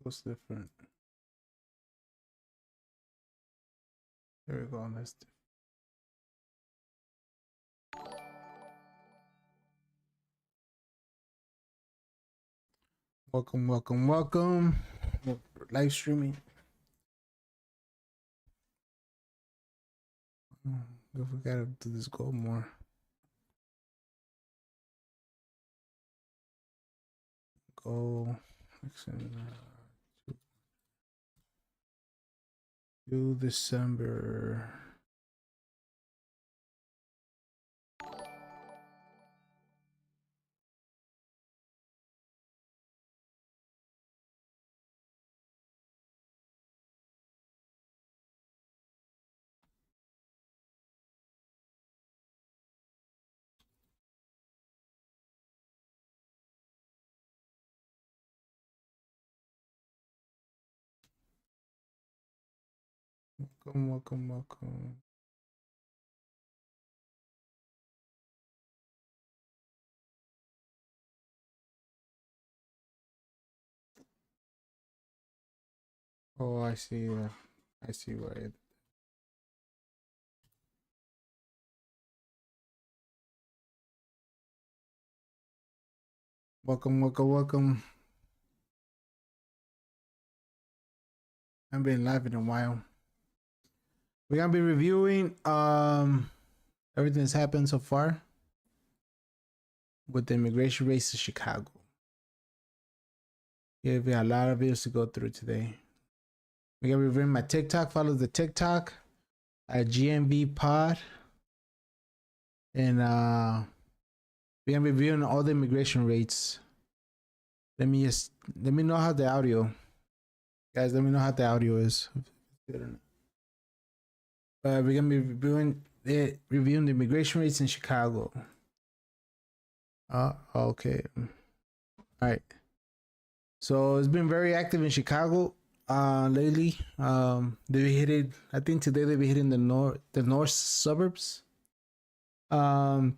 What's different? There we go. That's different. Welcome, welcome, welcome. Live streaming. If we gotta do this goal more. Go. To December. Welcome, welcome, welcome. Oh, I see. I see why. Welcome, welcome, welcome. I haven't been live in a while. We're gonna be reviewing everything that's happened so far with the immigration race to Chicago. Yeah, we have a lot of videos to go through today. We're gonna be reviewing my TikTok. Follow the TikTok at GMV Pod, and we're gonna be reviewing all the immigration rates. Let me know how the audio, guys. Let me know how the audio is. We're gonna be reviewing the immigration rates in Chicago. Okay. All right. So it's been very active in Chicago lately. They hit it. I think today they be hitting the north suburbs. I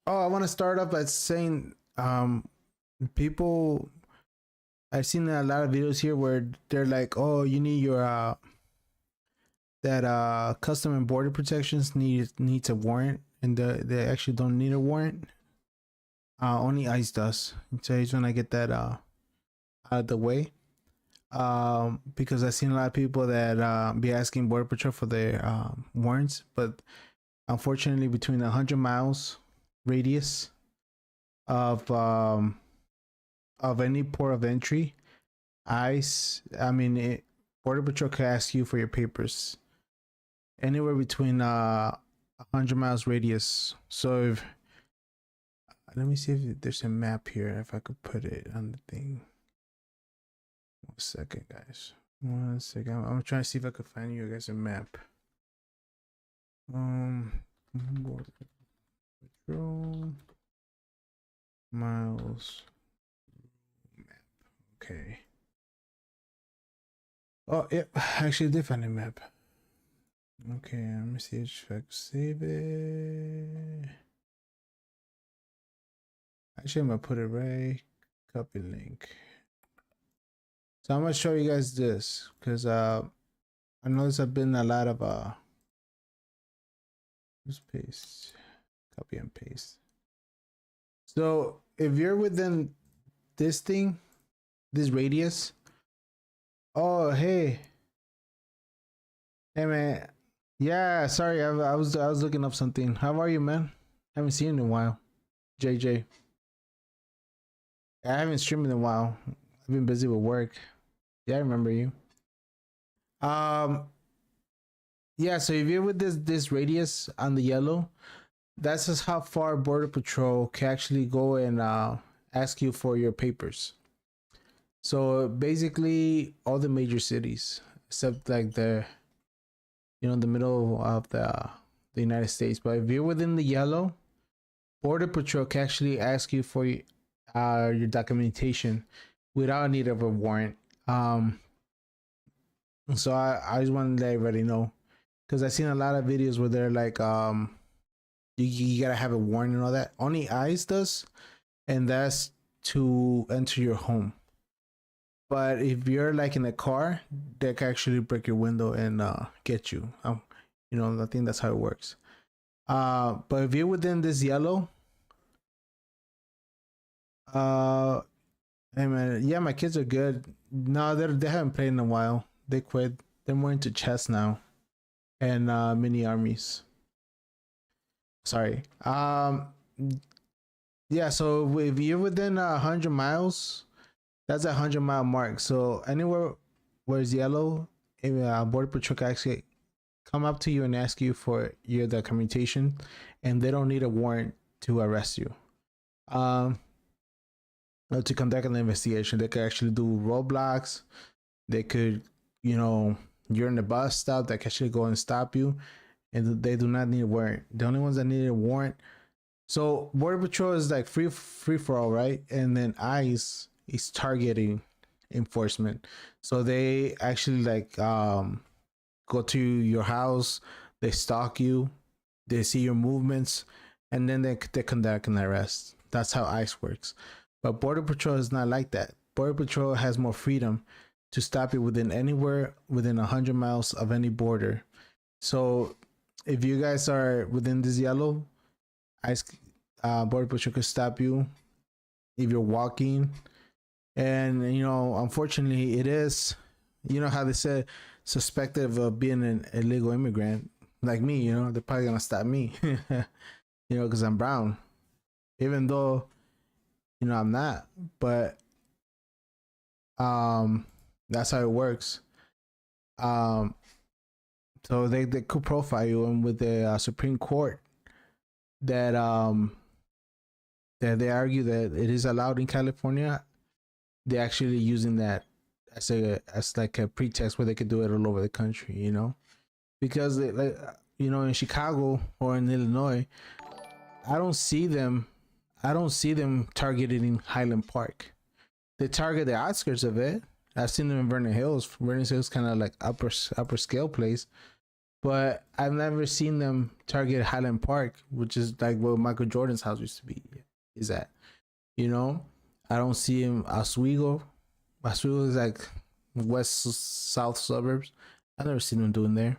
want to start off by saying people, I've seen a lot of videos here where they're like, oh, you need your that custom and border protections needs a warrant, and they actually don't need a warrant. Only ICE does. So I just want to get that out of the way. Because I've seen a lot of people that be asking Border Patrol for their warrants, but unfortunately, between 100 miles radius of any port of entry, Border Patrol can ask you for your papers anywhere between 100 miles radius. So if let me see if there's a map here, if I could put it on the thing. 1 second, guys. 1 second. I'm trying to see if I could find you guys a map. Border Patrol miles map. Okay. Oh, yep. I actually did find a map. Okay, let me see if I can save it. Actually, I'm gonna put it right. Copy link. So I'm gonna show you guys this because I noticed I've been a lot of just paste, copy and paste. So if you're within this thing, this radius. Oh, hey man. Yeah, sorry, I was looking up something. How are you, man? Haven't seen you in a while. JJ. I haven't streamed in a while. I've been busy with work. Yeah, I remember you. Yeah, so if you're with this radius on the yellow, that's just how far Border Patrol can actually go and ask you for your papers. So basically all the major cities except like the middle of the United States. But if you're within the yellow, Border Patrol can actually ask you for your documentation without need of a warrant. So I just wanted to let everybody know, because I've seen a lot of videos where they're like, you gotta have a warrant and all that. Only ICE does, and that's to enter your home. But if you're like in a car, they can actually break your window and get you. You know, I think that's how it works. But if you're within this yellow, uh, hey man, yeah, my kids are good. No, they haven't played in a while. They quit. They're more into chess now and mini armies. Sorry. Yeah. So if you're within 100 miles, that's a 100 mile mark. So anywhere where it's yellow, border patrol can actually come up to you and ask you for your documentation, and they don't need a warrant to arrest you. Um, to conduct an investigation, they could actually do roadblocks. They could, you know, you're in the bus stop, they can actually go and stop you, and they do not need a warrant. The only ones that need a warrant. So border patrol is like free for all, right? And then ICE is targeting enforcement. So they actually like go to your house, they stalk you, they see your movements, and then they conduct an arrest. That's how ICE works. But border patrol is not like that. Border patrol has more freedom to stop you within anywhere within 100 miles of any border. So if you guys are within this yellow, ICE border patrol could stop you if you're walking. And you know, unfortunately, it is, you know how they said, suspected of being an illegal immigrant like me. You know, they're probably gonna stop me. You know, because I'm brown, even though, you know, I'm not. But that's how it works. Um, so they could profile you, and with the Supreme Court that that they argue that it is allowed in California, they're actually using that as like a pretext where they could do it all over the country, you know, because they, like, you know, in Chicago or in Illinois, I don't see them targeting Highland Park. They target the outskirts of it. I've seen them in Vernon Hills. Vernon Hills kind of like upper scale place, but I've never seen them target Highland Park, which is like where Michael Jordan's house used to be. Is that, you know? I don't see him Oswego. Oswego is like west south suburbs. I've never seen them doing there.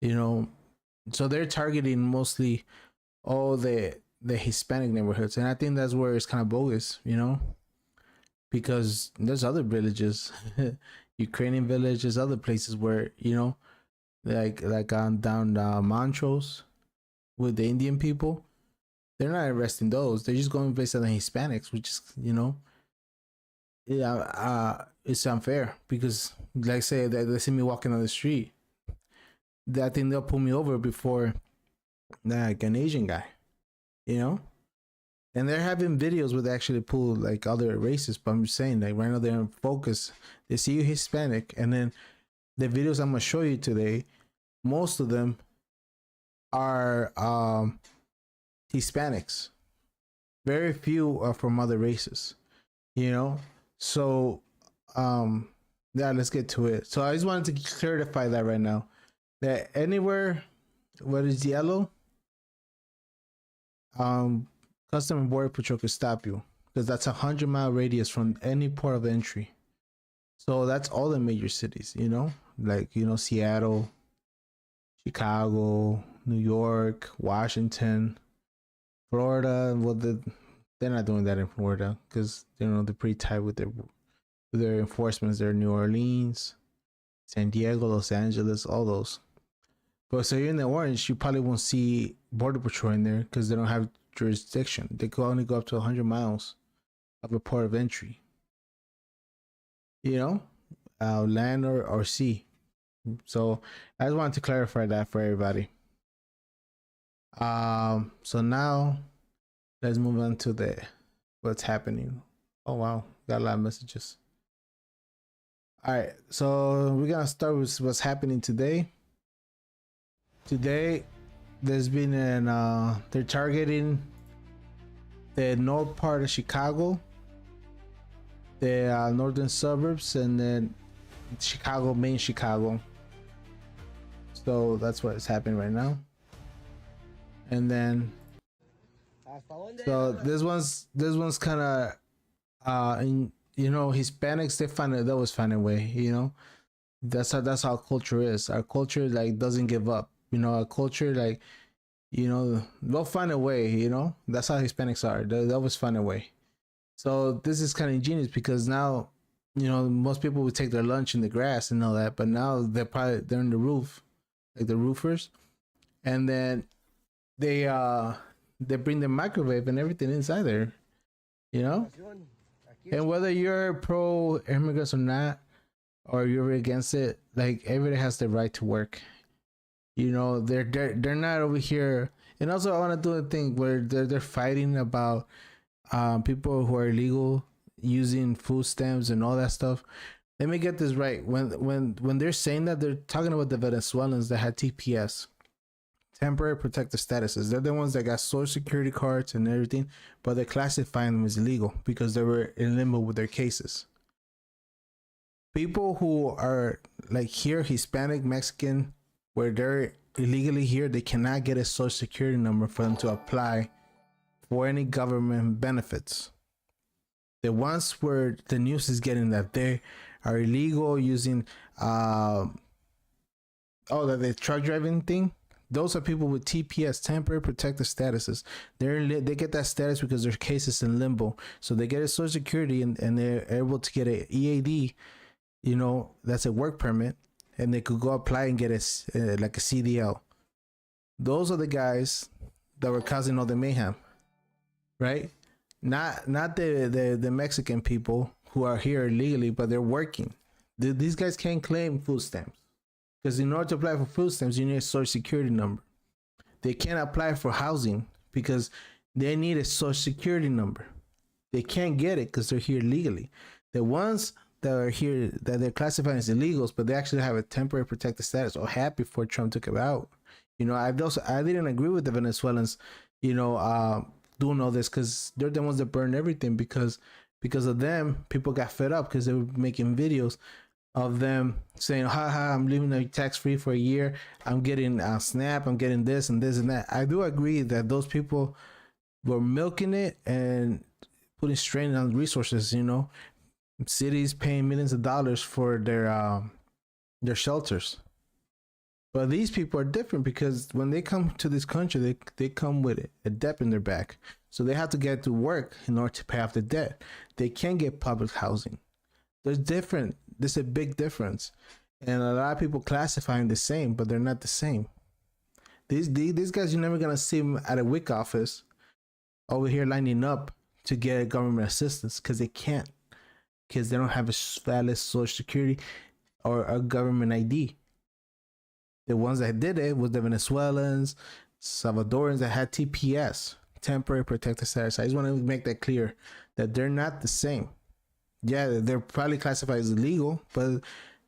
You know, so they're targeting mostly all the Hispanic neighborhoods, and I think that's where it's kind of bogus. You know, because there's other villages, Ukrainian villages, other places where, you know, like on down Montrose with the Indian people, they're not arresting those. They're just going based on the Hispanics, which is, you know, yeah, it's unfair because, like, say they see me walking on the street, I think they'll pull me over before like an Asian guy, you know. And they're having videos where they actually pull like other races. But I'm just saying, like right now they're in focus. They see you Hispanic, and then the videos I'm gonna show you today, most of them are Hispanics. Very few are from other races, you know. So yeah, let's get to it. So I just wanted to clarify that right now, that anywhere what is yellow, Custom and Border Patrol could stop you because that's 100 mile radius from any port of entry. So that's all the major cities, you know, like, you know, Seattle, Chicago, New York, Washington, Florida. Well, they're not doing that in Florida because, you know, they're pretty tight with their enforcements. They're New Orleans, San Diego, Los Angeles, all those. But so you're in the orange, you probably won't see Border Patrol in there because they don't have jurisdiction. They can only go up to 100 miles of a port of entry. You know, land or sea. So I just wanted to clarify that for everybody. So now let's move on to the what's happening. Oh wow, got a lot of messages. All right, so we're gonna start with what's happening today. Today, there's been an they're targeting the north part of Chicago, the northern suburbs, and then Chicago, main Chicago. So that's what is happening right now. And then, so this one's kind of you know, Hispanics, they always find a way, you know. That's how our culture is. Our culture like doesn't give up. You know, our culture like, you know, they'll find a way, you know. That's how Hispanics are. They always find a way. So this is kind of ingenious because now, you know, most people would take their lunch in the grass and all that, but now they're in the roof, like the roofers, and then they they bring the microwave and everything inside there, you know. And whether you're pro immigrants or not, or you're against it, like everybody has the right to work. You know, they're not over here. And also, I want to do a thing where they're fighting about people who are illegal using food stamps and all that stuff. Let me get this right. When they're saying that, they're talking about the Venezuelans that had TPS, temporary protected statuses. They're the ones that got social security cards and everything, but they're classifying them as illegal because they were in limbo with their cases. People who are like here, Hispanic, Mexican, where they're illegally here, they cannot get a social security number for them to apply for any government benefits. The ones where the news is getting that they are illegal using the truck driving thing, those are people with TPS, temporary protected statuses. They get that status because their case is in limbo, so they get a social security and they're able to get a EAD, you know, that's a work permit, and they could go apply and get like a CDL. Those are the guys that were causing all the mayhem, right? Not the Mexican people who are here illegally, but they're working. These guys can't claim food stamps because in order to apply for food stamps, you need a social security number. They can't apply for housing because they need a social security number. They can't get it because they're here legally. The ones that are here that they're classified as illegals, but they actually have a temporary protected status, or had before Trump took it out. You know, I didn't agree with the Venezuelans, you know, doing all this because they're the ones that burned everything because of them. People got fed up because they were making videos of them saying, "Ha, I'm living tax free for a year. I'm getting SNAP. I'm getting this and this and that." I do agree that those people were milking it and putting strain on resources. You know, cities paying millions of dollars for their shelters. But these people are different because when they come to this country, they come with a debt in their back. So they have to get to work in order to pay off the debt. They can't get public housing. There's a big difference. And a lot of people classify them the same, but they're not the same. These guys, you're never going to see them at a WIC office over here lining up to get government assistance because they can't. Because they don't have a valid social security or a government ID. The ones that did it was the Venezuelans, Salvadorans that had TPS, temporary protected status. I just want to make that clear that they're not the same. Yeah, they're probably classified as illegal, but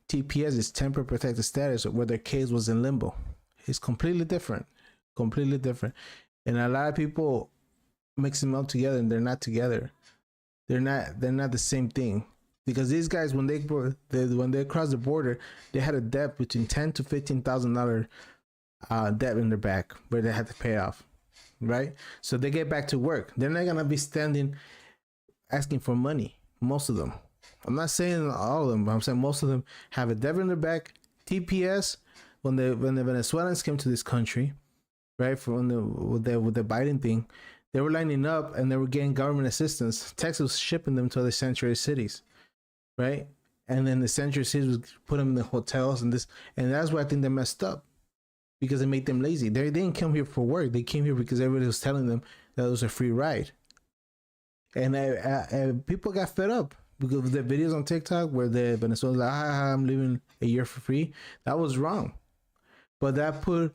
TPS is temporary protected status where their case was in limbo. It's completely different. Completely different. And a lot of people mix them up together and they're not together. They're not the same thing. Because these guys, when they crossed the border, they had a debt between $10,000 to $15,000 debt in their back where they had to pay off, right? So they get back to work. They're not gonna be standing asking for money. Most of them. I'm not saying all of them, but I'm saying most of them have a debt in their back. TPS. When the Venezuelans came to this country, right? With the Biden thing, they were lining up and they were getting government assistance. Texas was shipping them to other sanctuary cities. Right, and then the sanctuary cities would put them in the hotels and that's why I think they messed up because it made them lazy. They didn't come here for work; they came here because everybody was telling them that it was a free ride, and people got fed up because of the videos on TikTok where the Venezuelans like, I'm living a year for free. That was wrong, but that put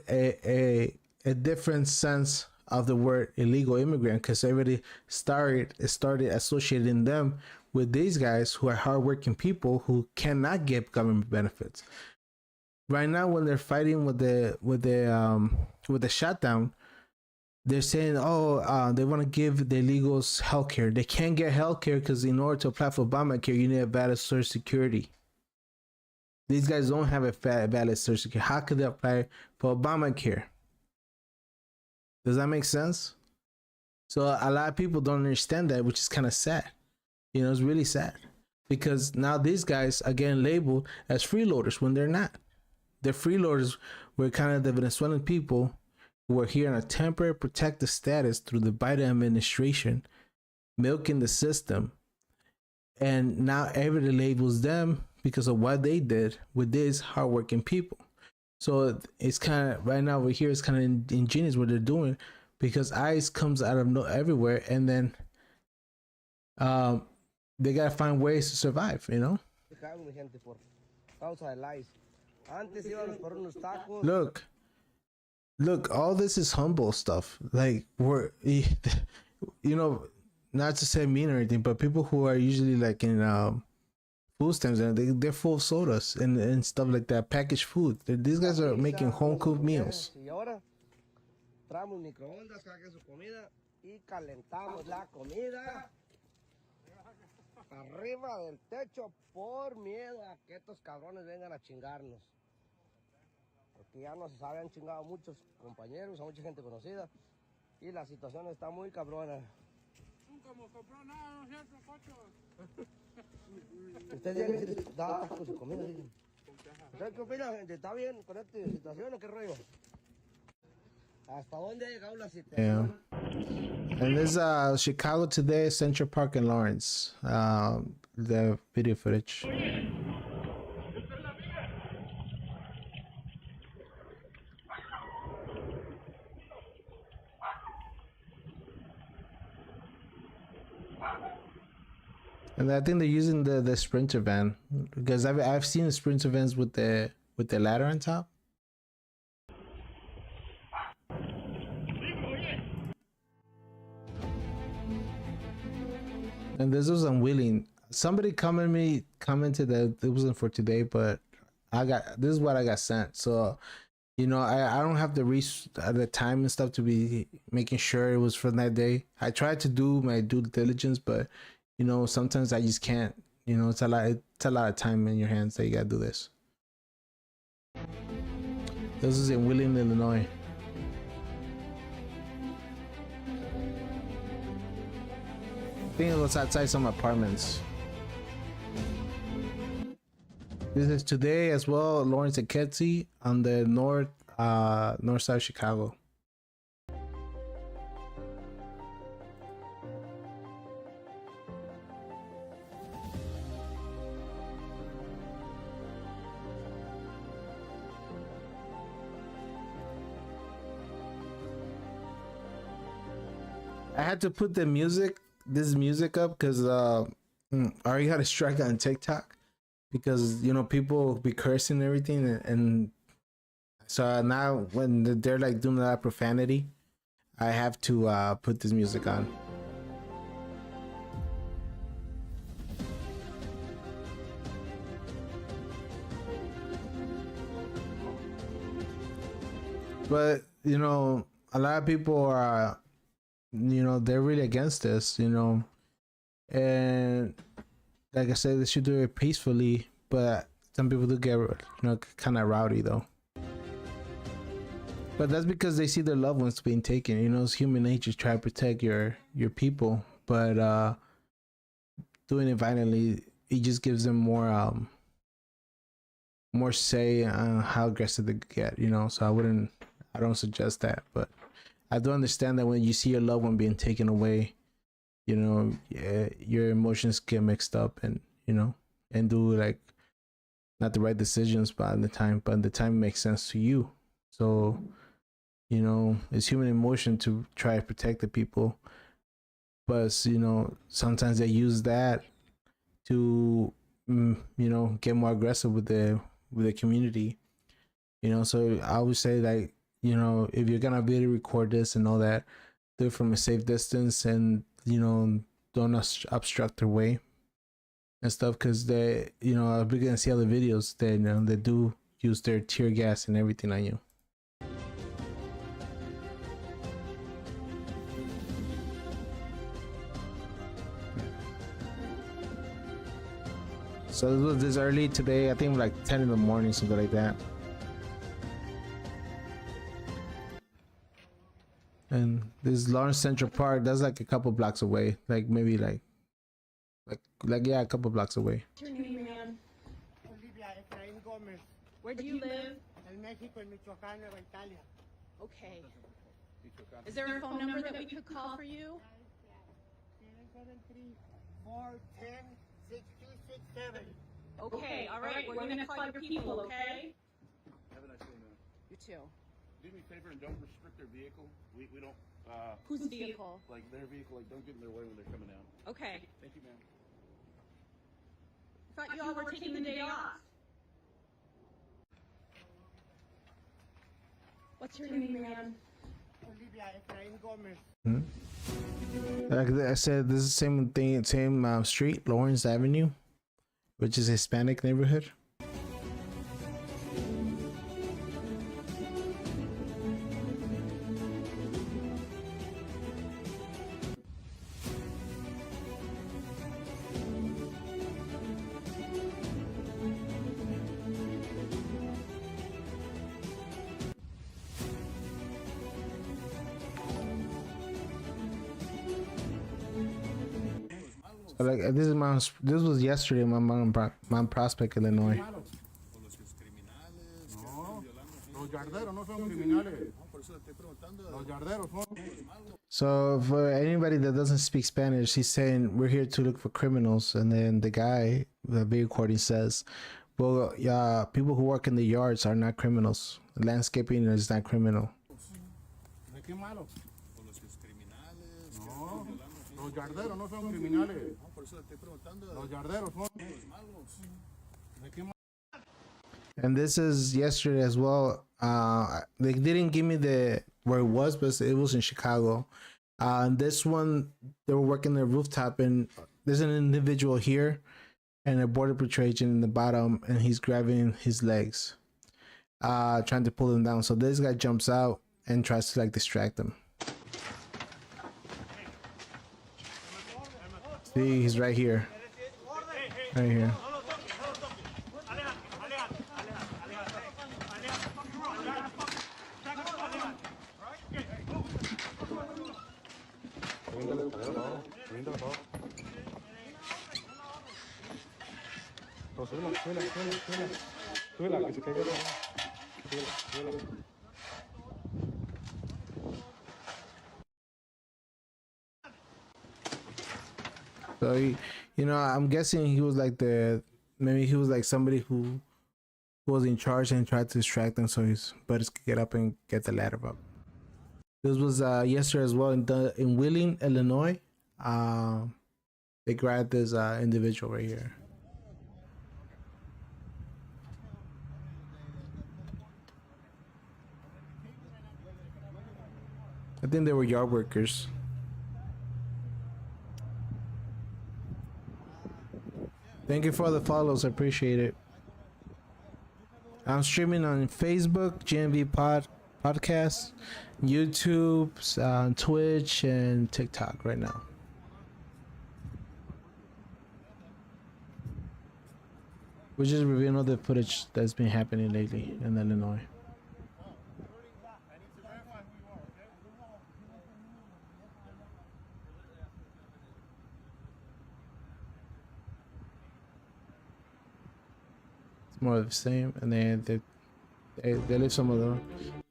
a different sense of the word illegal immigrant because everybody started associating them with these guys who are hardworking people who cannot get government benefits. Right now, when they're fighting with the shutdown, they're saying, they want to give the illegals healthcare. They can't get healthcare because in order to apply for Obamacare, you need a valid Social Security. These guys don't have a valid Social Security. How could they apply for Obamacare? Does that make sense? So a lot of people don't understand that, which is kind of sad. You know, it's really sad because now these guys are getting labeled as freeloaders when they're not. The freeloaders were kind of the Venezuelan people who were here on a temporary protective status through the Biden administration, milking the system. And now everybody labels them because of what they did with these hardworking people. So it's kind of, right now over here, it's kind of ingenious what they're doing, because ICE comes out of everywhere, and then they gotta find ways to survive, you know. Look, all this is humble stuff. Like, we're, you know, not to say mean or anything, but people who are usually like in food stamps, and they're full of sodas and stuff like that, packaged food. These guys are making home cooked meals. Traemos microondas, cargue su comida y calentamos la comida arriba del techo por miedo a que estos cabrones vengan a chingarnos. Porque ya no se sabe, han chingado a muchos compañeros, a mucha gente conocida y la situación está muy cabrona. Nunca hemos comprado nada, ¿no es cierto, Cocho? Usted tiene que dar con su comida, dicen. ¿Usted qué opina, gente? ¿Está bien con esta situación o qué rollo? ¿Hasta dónde ha llegado la situación? Yeah. And there's Chicago today, Central Park and Lawrence. The video footage. And I think they're using the Sprinter van, because I've seen the Sprinter vans with the ladder on top. And this was unwilling. Somebody commented that it wasn't for today, but this is what I got sent. So, you know, I don't have the time and stuff to be making sure it was for that day. I tried to do my due diligence, but you know, sometimes I just can't. You know, it's a lot of time in your hands that you gotta do this. This is in Wheeling, Illinois. I think it was outside some apartments. This is today as well, Lawrence and Kedzie on the north side of Chicago. I had to put this music up because I already had a strike on TikTok, because you know people be cursing and everything, and so now when they're like doing that profanity, I have to put this music on. But you know, a lot of people are, you know, they're really against this, you know, and like I said, they should do it peacefully, but some people do get, you know, kind of rowdy though. But that's because they see their loved ones being taken. You know, it's human nature to try to protect your people, but doing it violently, it just gives them more say on how aggressive they get, you know. So I don't suggest that, but I do understand that when you see your loved one being taken away, you know, yeah, your emotions get mixed up, and you know, and do like not the right decisions by the time it makes sense to you. So, you know, it's human emotion to try to protect the people, but you know, sometimes they use that to you know, get more aggressive with the community, you know. So I would say, like, you know, if you're gonna video record this and all that, do it from a safe distance, and you know, don't obstruct their way and stuff, because they, you know, we're gonna see other videos that, you know, they do use their tear gas and everything on you. So this was this early today, I think like 10 in the morning, something like that. And this is Lawrence Central Park. That's like a couple blocks away, like maybe like like yeah, a couple blocks away. What's your name, ma'am? Olivia Efraín Gómez, Where do you live? en México, en Michoacán, Nueva Italia. Okay. Is there a phone number that we could call for you? 773 410 6267. Okay, all right. We're gonna call your people, okay? Have a nice day, man. You too. Do me a favor and don't restrict their vehicle. We don't, Whose vehicle? like their vehicle, like don't get in their way when they're coming out. Okay. Thank you, ma'am. I thought you all were taking the day off. What's your name, ma'am? Olivia Efraín Gómez. Like I said, this is the same thing, same street, Lawrence Avenue, which is Hispanic neighborhood. So like this was yesterday, my Mount Prospect, Illinois. Los yarderos no son criminales. Los yarderos son. So for anybody that doesn't speak Spanish, he's saying we're here to look for criminals, and then the guy, the video recording says, "Well, yeah, people who work in the yards are not criminals. Landscaping is not criminal." ¿De qué malo? No, los yarderos no son criminales. Los yarderos son. ¿De qué malo? And this is yesterday as well. They didn't give me the where it was, but it was in Chicago. This one, they were working the rooftop, and there's an individual here, and a border patrol agent in the bottom, and he's grabbing his legs, trying to pull him down. So this guy jumps out and tries to like distract him. See, he's right here, right here. So I'm guessing he was like maybe he was like somebody who was in charge and tried to distract them, so his buddies could get up and get the ladder up. This was yesterday as well in Wheeling, Illinois. They grabbed this individual right here. I think they were yard workers. Thank you for the follows. I appreciate it. I'm streaming on Facebook, GMV Podcast, YouTube, Twitch, and TikTok right now. We're just reviewing all the footage that's been happening lately in Illinois. It's more of the same, and then they leave some of them.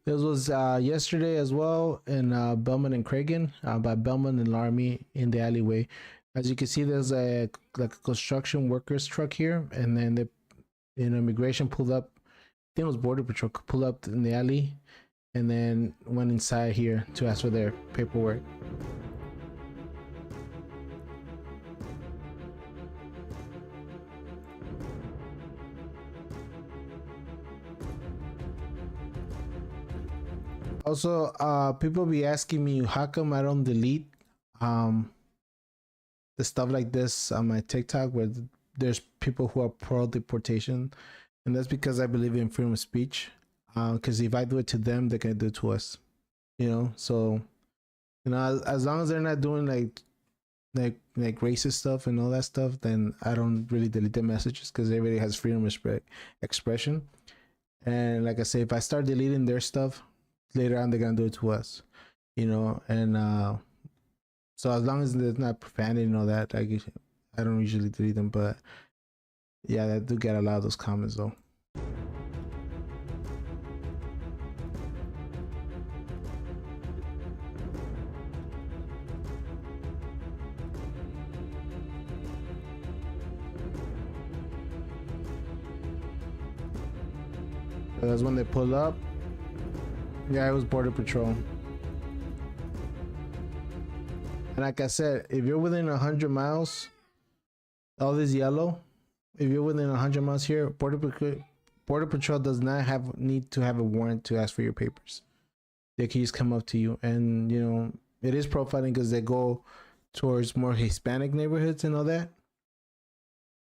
This was yesterday as well in Belmont and Cragen, by Belmont and Laramie in the alleyway. As you can see, there's a construction workers truck here, and then the immigration pulled up. I think it was Border Patrol pulled up in the alley, and then went inside here to ask for their paperwork. Also, people be asking me how come I don't delete the stuff like this on my TikTok where there's people who are pro deportation, and that's because I believe in freedom of speech. Because if I do it to them, they can do it to us. So as long as they're not doing like racist stuff and all that stuff, then I don't really delete their messages because everybody has freedom of expression. And like I say, if I start deleting their stuff, later on they're gonna do it to us, and so as long as there's not profanity and all that, I don't usually delete them, but yeah, I do get a lot of those comments though. That's when they pull up. Yeah, it was Border Patrol. And like I said, if you're within 100 miles, all this yellow, if you're within 100 miles here, Border Patrol does not need to have a warrant to ask for your papers. They can just come up to you, and you know it is profiling because they go towards more Hispanic neighborhoods and all that.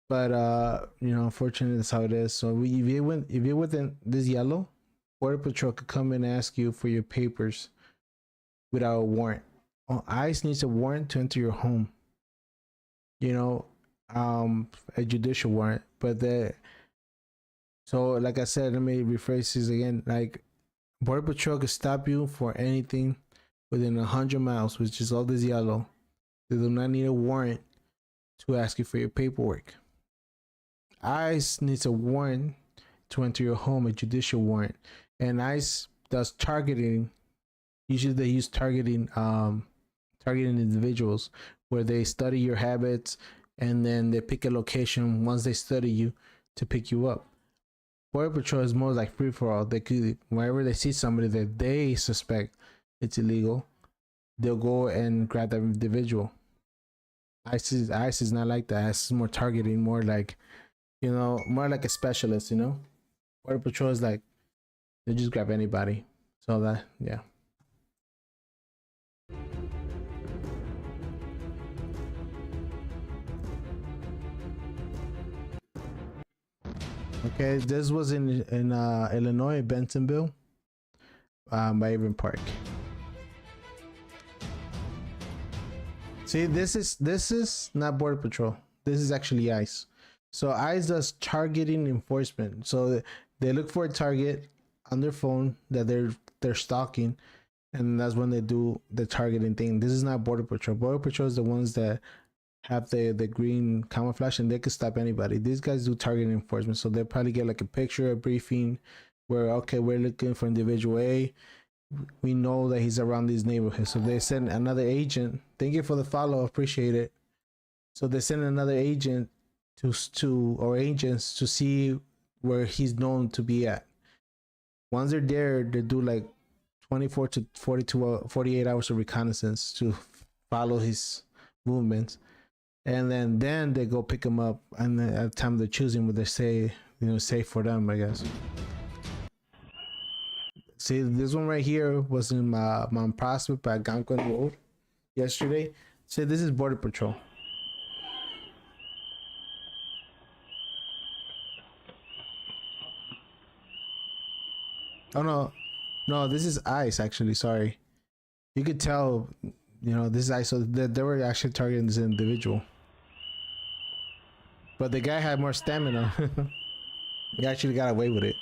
But you know, unfortunately, that's how it is. So if you're within this yellow, Border Patrol could come and ask you for your papers without a warrant. ICE needs a warrant to enter your home. You know, a judicial warrant. But so like I said, let me rephrase this again. Like, Border Patrol could stop you for anything within 100 miles, which is all this yellow. They do not need a warrant to ask you for your paperwork. ICE needs a warrant to enter your home, a judicial warrant. And ICE does targeting. Usually they use targeting individuals, where they study your habits and then they pick a location once they study you to pick you up. Border Patrol is more like free for all. They could, whenever they see somebody that they suspect it's illegal, they'll go and grab that individual. ICE is not like that. ICE is more targeting, more like, you know, more like a specialist, you know. Border Patrol is like, they just grab anybody. So that, yeah. Okay, this was in Illinois, Bentonville, by Avon Park. See, this is not Border Patrol. This is actually ICE. So ICE does targeting enforcement. So they look for a target on their phone that they're stalking, and that's when they do the targeting thing. This is not Border Patrol. Border Patrol is the ones that have the green camouflage, and they can stop anybody. These guys do targeting enforcement, so they'll probably get like a picture, a briefing, where okay, we're looking for individual A. We know that he's around these neighborhoods, so they send another agent. Thank you for the follow, appreciate it. So they send another agent or agents to see where he's known to be at. Once they're there, they do like 24 to 48 hours of reconnaissance to follow his movements. And then they go pick him up, and then at the time they're choosing what they say, you know, safe for them, I guess. See, this one right here was in Mount Prospect by Algonquin Road yesterday. See, this is Border Patrol. Oh no, this is ICE actually. Sorry, you could tell, you know, this is ICE. So they were actually targeting this individual. But the guy had more stamina. He actually got away with it.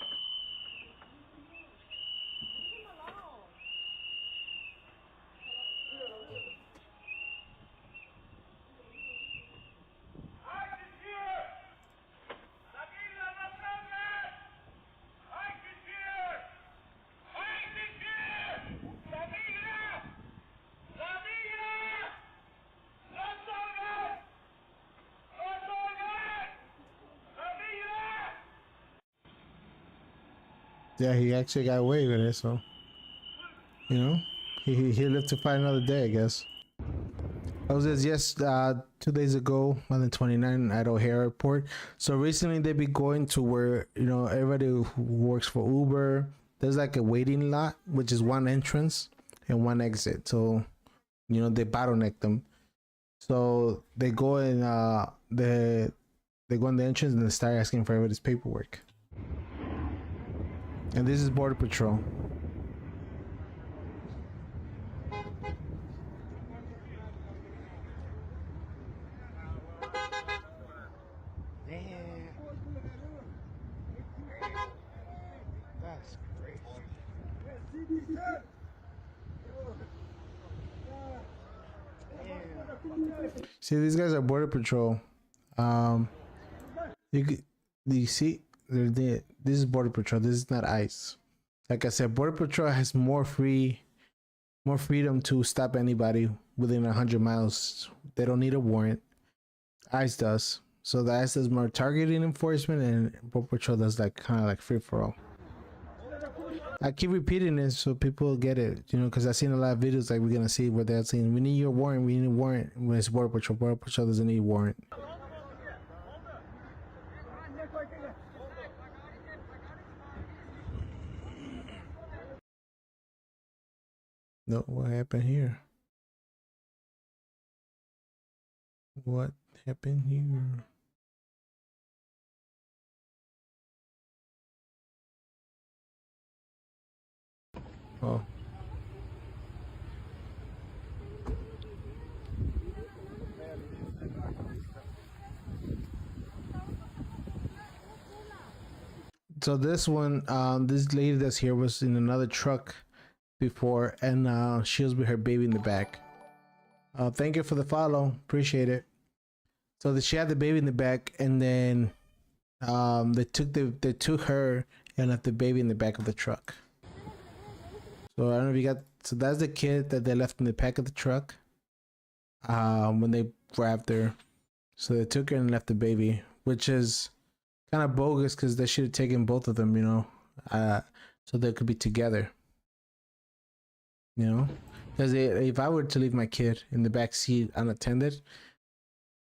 Yeah, he actually got away with it, so, you know, he lived to fight another day, I guess. I was just 2 days ago on the 29th at O'Hare Airport. So recently they've been going to where, you know, everybody who works for Uber, there's like a waiting lot, which is one entrance and one exit. So, you know, they bottleneck them. So they go in they go in the entrance and they start asking for everybody's paperwork. And this is Border Patrol. That's great. See, these guys are Border Patrol. Um, you see, this is Border Patrol. This is not ICE. Like I said, Border Patrol has more freedom to stop anybody within 100 miles. They don't need a warrant. ICE does. So the ICE does more targeting enforcement, and Border Patrol does like kind of like free for all. I keep repeating this so people get it, because I've seen a lot of videos like we're gonna see where they're saying we need your warrant, we need a warrant. When it's Border Patrol, Border Patrol doesn't need a warrant. No, what happened here? What happened here? Oh. So this one, this lady that's here was in another truck before, and she was with her baby in the back. Thank you for the follow, appreciate it. So she had the baby in the back, and then they took her and left the baby in the back of the truck. So I don't know if you got. So that's the kid that they left in the back of the truck when they grabbed her. So they took her and left the baby, which is kind of bogus because they should have taken both of them, so they could be together. Because if I were to leave my kid in the back seat unattended,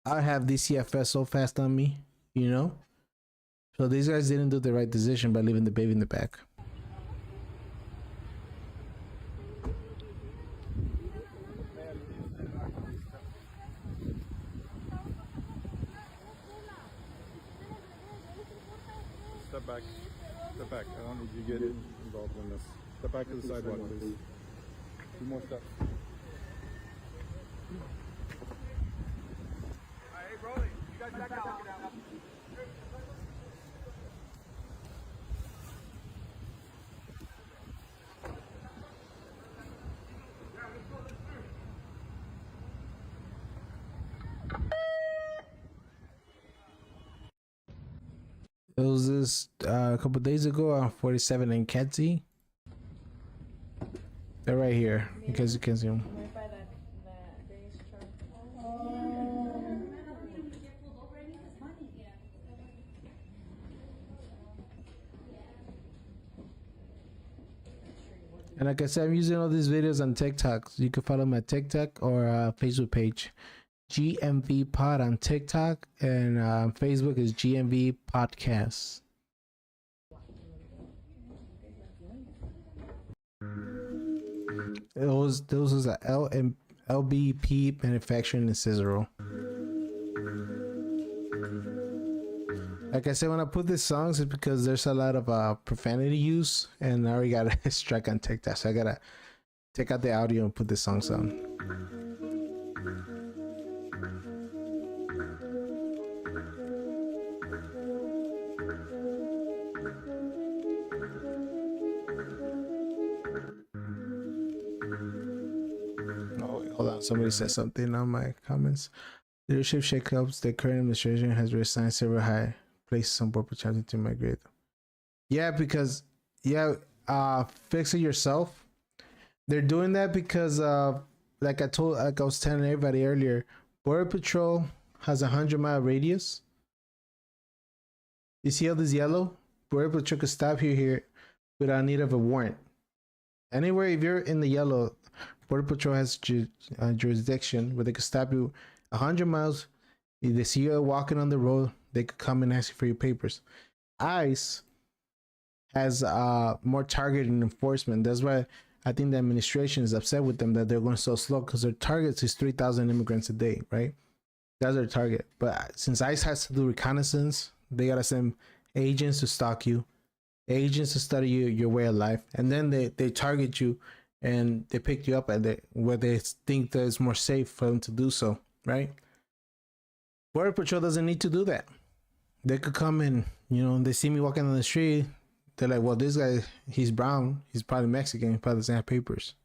I'd have DCFS so fast on me, So these guys didn't do the right decision by leaving the baby in the back. Step back. Step back. I don't need you to get involved in this. Step back to the sidewalk, please. 2 more steps. Hey, Brody, you guys back out. It was this a couple days ago on 47 in Kedzie. They're right here, in case you can see them. And like I said, I'm using all these videos on TikTok. So you can follow my TikTok or Facebook page. GMV Pod on TikTok, and Facebook is GMV Podcasts. Those was a LBP manufacturing in Cicero. Like I said, when I put these songs, it's because there's a lot of profanity use, and I already got a strike on TikTok, so I gotta take out the audio and put the songs on. Hold on, somebody said something on my comments. Leadership shakeups. The current administration has reassigned several high places on board potential to migrate. Yeah, because fix it yourself. They're doing that because like I was telling everybody earlier, Border Patrol has a 100-mile radius. You see all this yellow? Border Patrol could stop you here without need of a warrant. Anywhere, if you're in the yellow, Border Patrol has jurisdiction where they could stop you 100 miles. If they see you walking on the road, they could come and ask you for your papers. ICE has more targeted enforcement. That's why I think the administration is upset with them that they're going so slow, because their target is 3,000 immigrants a day, right? That's their target. But since ICE has to do reconnaissance, they got to send agents to stalk you, agents to study your way of life, and then they target you and they pick you up at where they think that it's more safe for them to do so, right? Border Patrol doesn't need to do that. They could come and, they see me walking on the street, they're like, well, this guy, he's brown, he's probably Mexican, he probably doesn't have papers,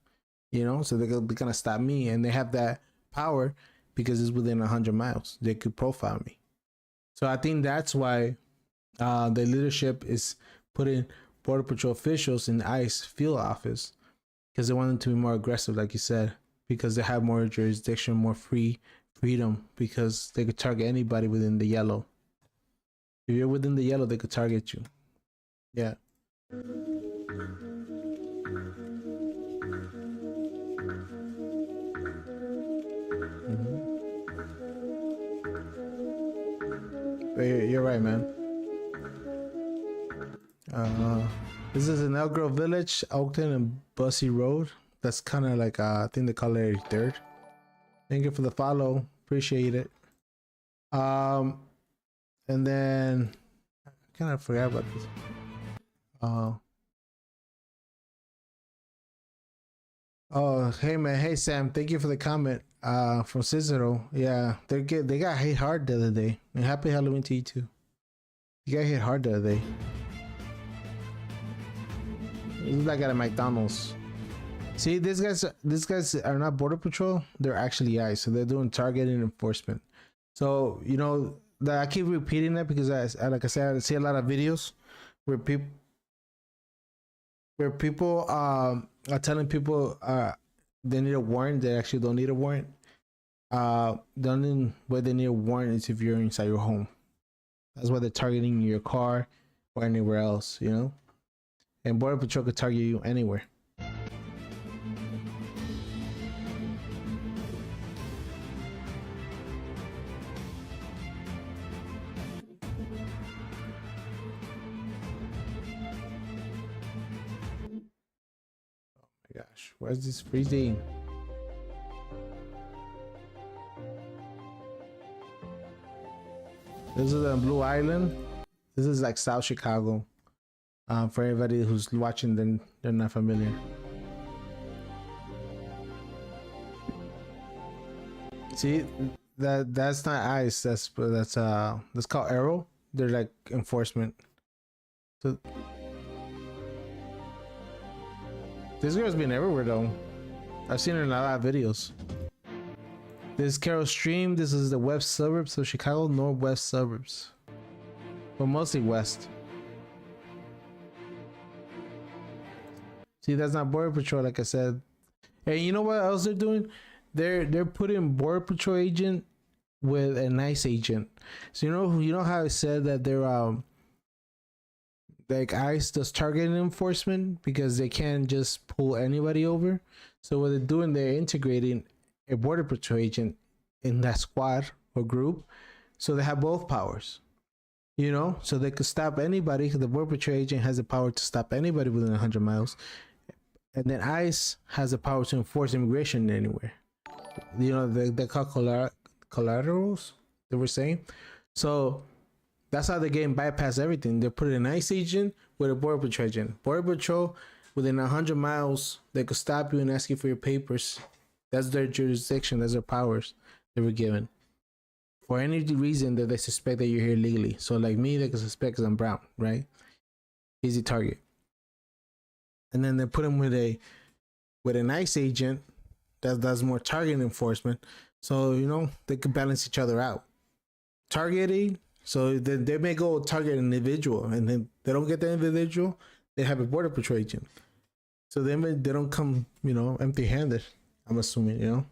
so they're gonna stop me, and they have that power because it's within 100 miles. They could profile me, So I think that's why the leadership is putting Border Patrol officials in ICE field office, because they want them to be more aggressive, like you said, because they have more jurisdiction, more freedom, because they could target anybody within the yellow. If you're within the yellow, they could target you. Yeah. But you're right, man. This is in Elk Grove Village, Oakton and Bussy Road. That's kind of like I think they call it 83rd. Thank you for the follow, appreciate it. And then I kind of forgot about this. Oh, hey man, hey Sam, thank you for the comment. From Cicero, yeah, they got hit hard the other day. And happy Halloween to you too. You got hit hard the other day. It was like at a McDonald's. See, these guys are not Border Patrol. They're actually ICE, so they're doing targeting enforcement. So you know that I keep repeating that because I like I said, I see a lot of videos where people are telling people they need a warrant. They actually don't need a warrant. The only way they need a warrant is if you're inside your home. That's why they're targeting your car or anywhere else, you know. And Border Patrol could target you anywhere. Gosh, where's this freezing? This is on Blue Island. This is like South Chicago. For everybody who's watching, then they're not familiar. See, that's not ICE. That's called Arrow. They're like enforcement. So this girl's been everywhere though. I've seen her in a lot of videos. This is Carol Stream. This is the west suburbs of Chicago, northwest suburbs, but mostly west. See, that's not Border Patrol, like I said. And you know what else they're doing? They're putting Border Patrol agent with a nice agent. So you know how I said that they're like ICE does targeting enforcement because they can't just pull anybody over. So what they're doing, they're integrating a Border Patrol agent in that squad or group, so they have both powers. You know, so they could stop anybody. The Border Patrol agent has the power to stop anybody within 100 miles, and then ICE has the power to enforce immigration anywhere. You know, they call collaterals. They were saying, so. That's how they're getting bypass everything. They're putting an ICE agent with a Border Patrol agent. Border Patrol, within 100 miles, they could stop you and ask you for your papers. That's their jurisdiction. That's their powers they were given. For any reason that they suspect that you're here legally. So like me, they could suspect because I'm brown, right? Easy target. And then they put them with an ICE agent that does more target enforcement. So, you know, they could balance each other out. Targeting. So they may go target an individual, and then they don't get the individual, they have a Border Patrol agent. So they don't come, you know, empty-handed. I'm assuming, you know.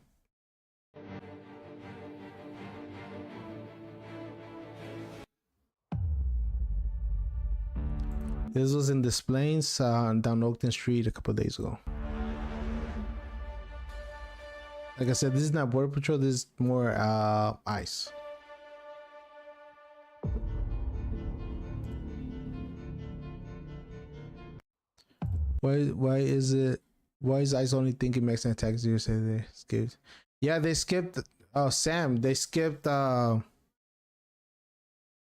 This was in Des Plaines down Oakton Street a couple of days ago. Like I said, this is not Border Patrol. This is more ICE. Why is ICE only thinking Mexican taxis? Say they skipped. Yeah, they skipped. Oh, Sam, they skipped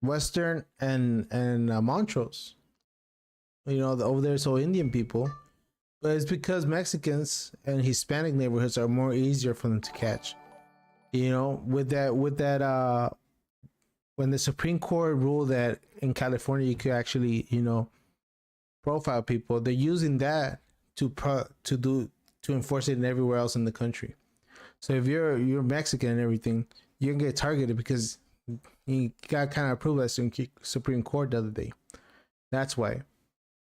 Western and Montrose. You know, over there, so Indian people, but it's because Mexicans and Hispanic neighborhoods are more easier for them to catch. You know, with that when the Supreme Court ruled that in California you could actually, you know, profile people, they're using that to enforce it in everywhere else in the country. So if you're Mexican and everything, you can get targeted because He got kind of approved at Supreme Court the other day. That's why.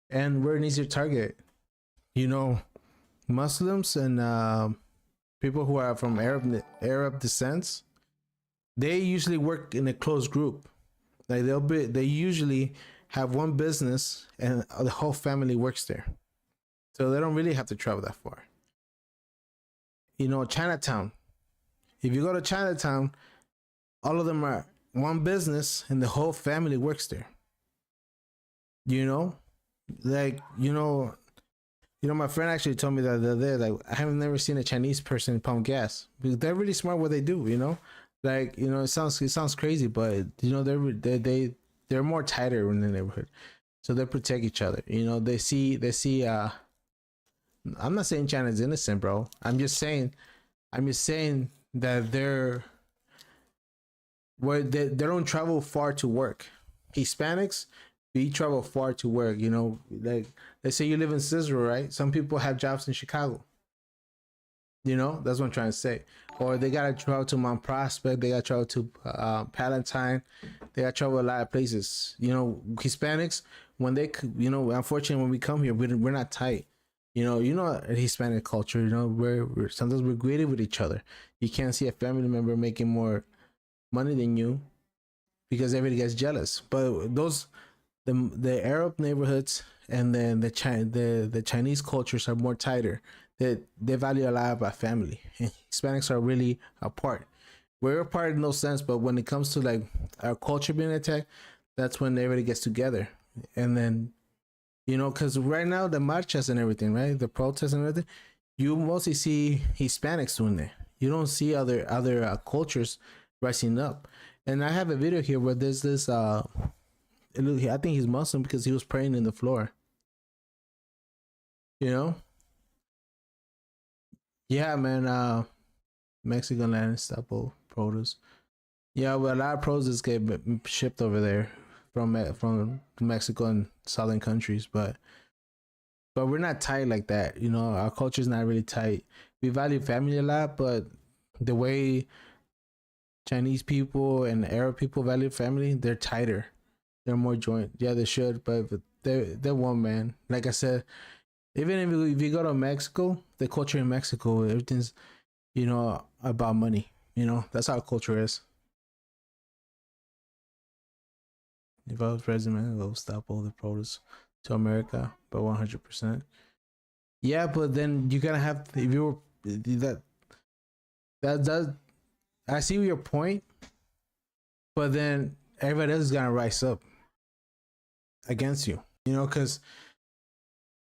And we're an easier target. You know, Muslims and people who are from Arab descents, they usually work in a closed group. Like they usually have one business and the whole family works there. So they don't really have to travel that far. You know, Chinatown. If you go to Chinatown, all of them are one business and the whole family works there. You know, like, my friend actually told me that the other day, like, I have never seen a Chinese person pump gas. They're really smart what they do, you know? Like, it sounds crazy, but they're more tighter in the neighborhood. So they protect each other. You know, they see I'm not saying China's innocent, bro. I'm just saying that they don't travel far to work. Hispanics, we travel far to work, you know, like let's say you live in Cicero, right? Some people have jobs in Chicago. You know, that's what I'm trying to say. Or they gotta travel to Mount Prospect, they gotta travel to Palatine, they gotta travel a lot of places. You know, Hispanics, when they, unfortunately when we come here, we're not tight. You know, Hispanic culture, you know, we're sometimes we're greedy with each other. You can't see a family member making more money than you because everybody gets jealous. But the Arab neighborhoods and then the Chinese cultures are more tighter. They value a lot about family. And Hispanics are really apart. We're apart in no sense, but when it comes to like our culture being attacked, that's when everybody gets together. And then, because right now the marchas and everything, right, the protests and everything, you mostly see Hispanics doing it. You don't see other cultures rising up. And I have a video here where there's this I think he's Muslim because he was praying in the floor. Yeah, man. Mexican land staple produce. Yeah, well, a lot of produce get shipped over there from Mexico and southern countries, but we're not tight like that. Our culture is not really tight. We value family a lot, but the way Chinese people and Arab people value family, they're tighter. They're more joint. Yeah, they should, but they're one, man. Like I said, even if you go to Mexico, the culture in Mexico, everything's, about money. That's how culture is. If I was president, I would stop all the produce to America by 100%. Yeah, but then you gotta have, if you were that does, I see your point, but then everybody else is gonna rise up against you, because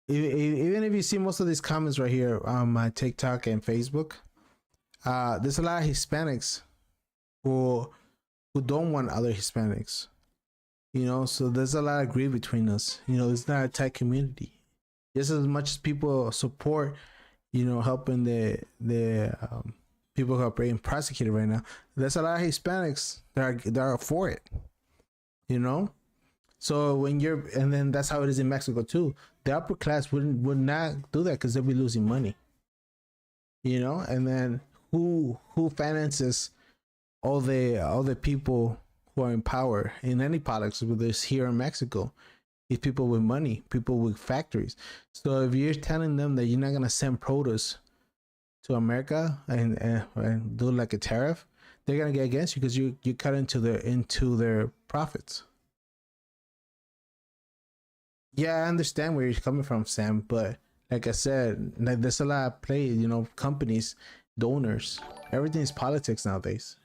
even if you see most of these comments right here on my TikTok and Facebook, there's a lot of Hispanics who don't want other Hispanics, so there's a lot of greed between us. It's not a tight community. Just as much as people support, helping the people who are being prosecuted right now, there's a lot of Hispanics that are for it, So and then that's how it is in Mexico too. The upper class would not do that because they'll be losing money, and then who finances all the people who are in power in any politics, whether it's here in Mexico? It's people with money, people with factories. So if you're telling them that you're not gonna send produce to America and do like a tariff, they're gonna get against you because you cut into their profits. Yeah, I understand where you're coming from, Sam, but like I said, there's a lot of play, companies, donors. Everything's politics nowadays.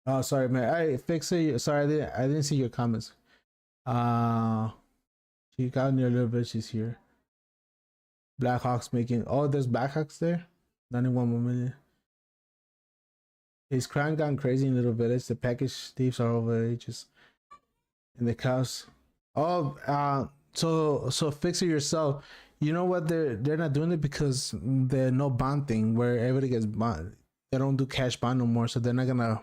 Oh, sorry, man. I fix it. Sorry, I didn't see your comments. She got near a little bit. She's here. Blackhawks making. Oh, there's Blackhawks there. 91 million. Is crime gone crazy in Little Village? The package thieves are over ages. And the cows. Oh, so fix it yourself. You know what? They're not doing it because the no bond thing where everybody gets bond. They don't do cash bond no more, so they're not gonna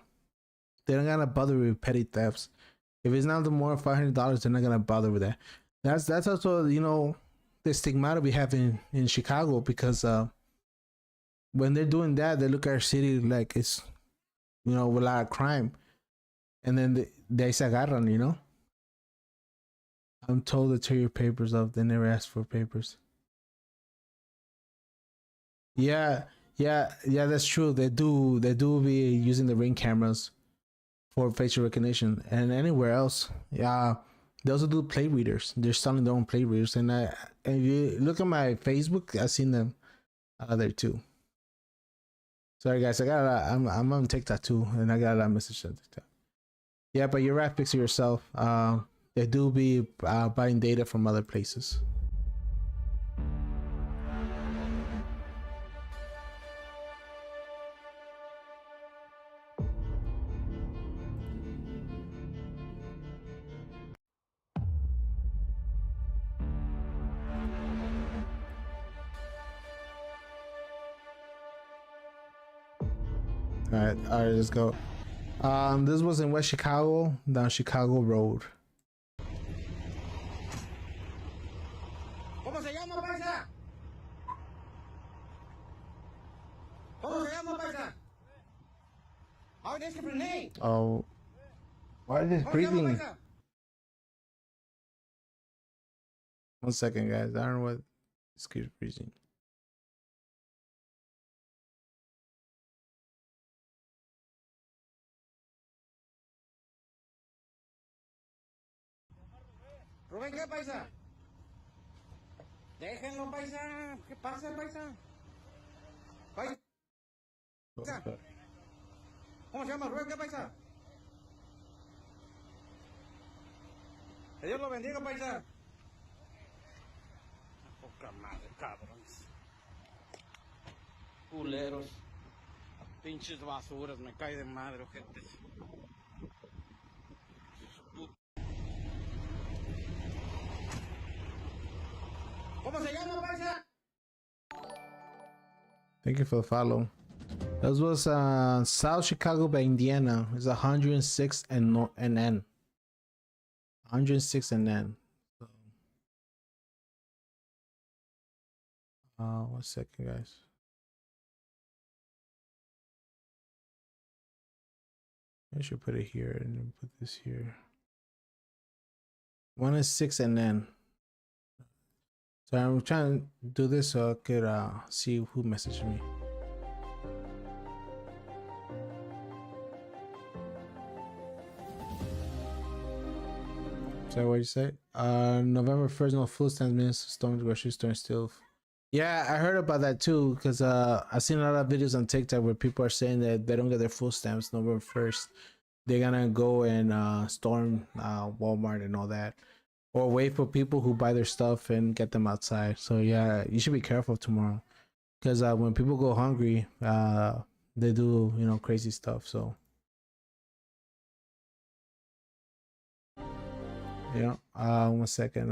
bother with petty thefts. If it's not more than $500, they're not gonna bother with that. That's also the stigmata we have in Chicago because when they're doing that, they look at our city like it's, with a lot of crime, and then they se agarran, I'm told to tear your papers up. They never asked for papers. Yeah, that's true. They do be using the Ring cameras for facial recognition, and anywhere else. Yeah, they also do plate readers. They're selling their own plate readers, and if you look at my Facebook, I've seen them there too. Sorry guys, I'm on TikTok too, and I got a lot of messages on TikTok. Yeah, but you're right, fix it yourself. They do be buying data from other places. All right, let's go. This was in West Chicago, down Chicago Road. ¿Cómo se llama, paisa? ¿Cómo se llama, paisa? How is your name? Oh, why is this breathing? 1 second, guys. I don't know what this keeps breathing. Rubén, ¿qué, paisa? Déjenlo, paisa. ¿Qué pasa, paisa? Paisa. ¿Cómo se llama, Rubén? ¿Qué, paisa? Que Dios lo bendiga, paisa. Poca madre, cabrones. Culeros. Pinches basuras, me cae de madre, gente. ¿Cómo se llama, paisa? Thank you for the follow. This was South Chicago by Indiana. It's 106 and N. 106 and N. So, 1 second, guys. I should put it here and then put this here. 106 and N. So I'm trying to do this so I could see who messaged me. Is that what you said? November 1st, no food stamps, Minnesota Storm grocery store still. Yeah, I heard about that too, because I've seen a lot of videos on TikTok where people are saying that they don't get their food stamps November 1st. They're gonna go and storm Walmart and all that. Or wait for people who buy their stuff and get them outside. So yeah, you should be careful tomorrow, because when people go hungry, they do crazy stuff. So yeah. 1 second.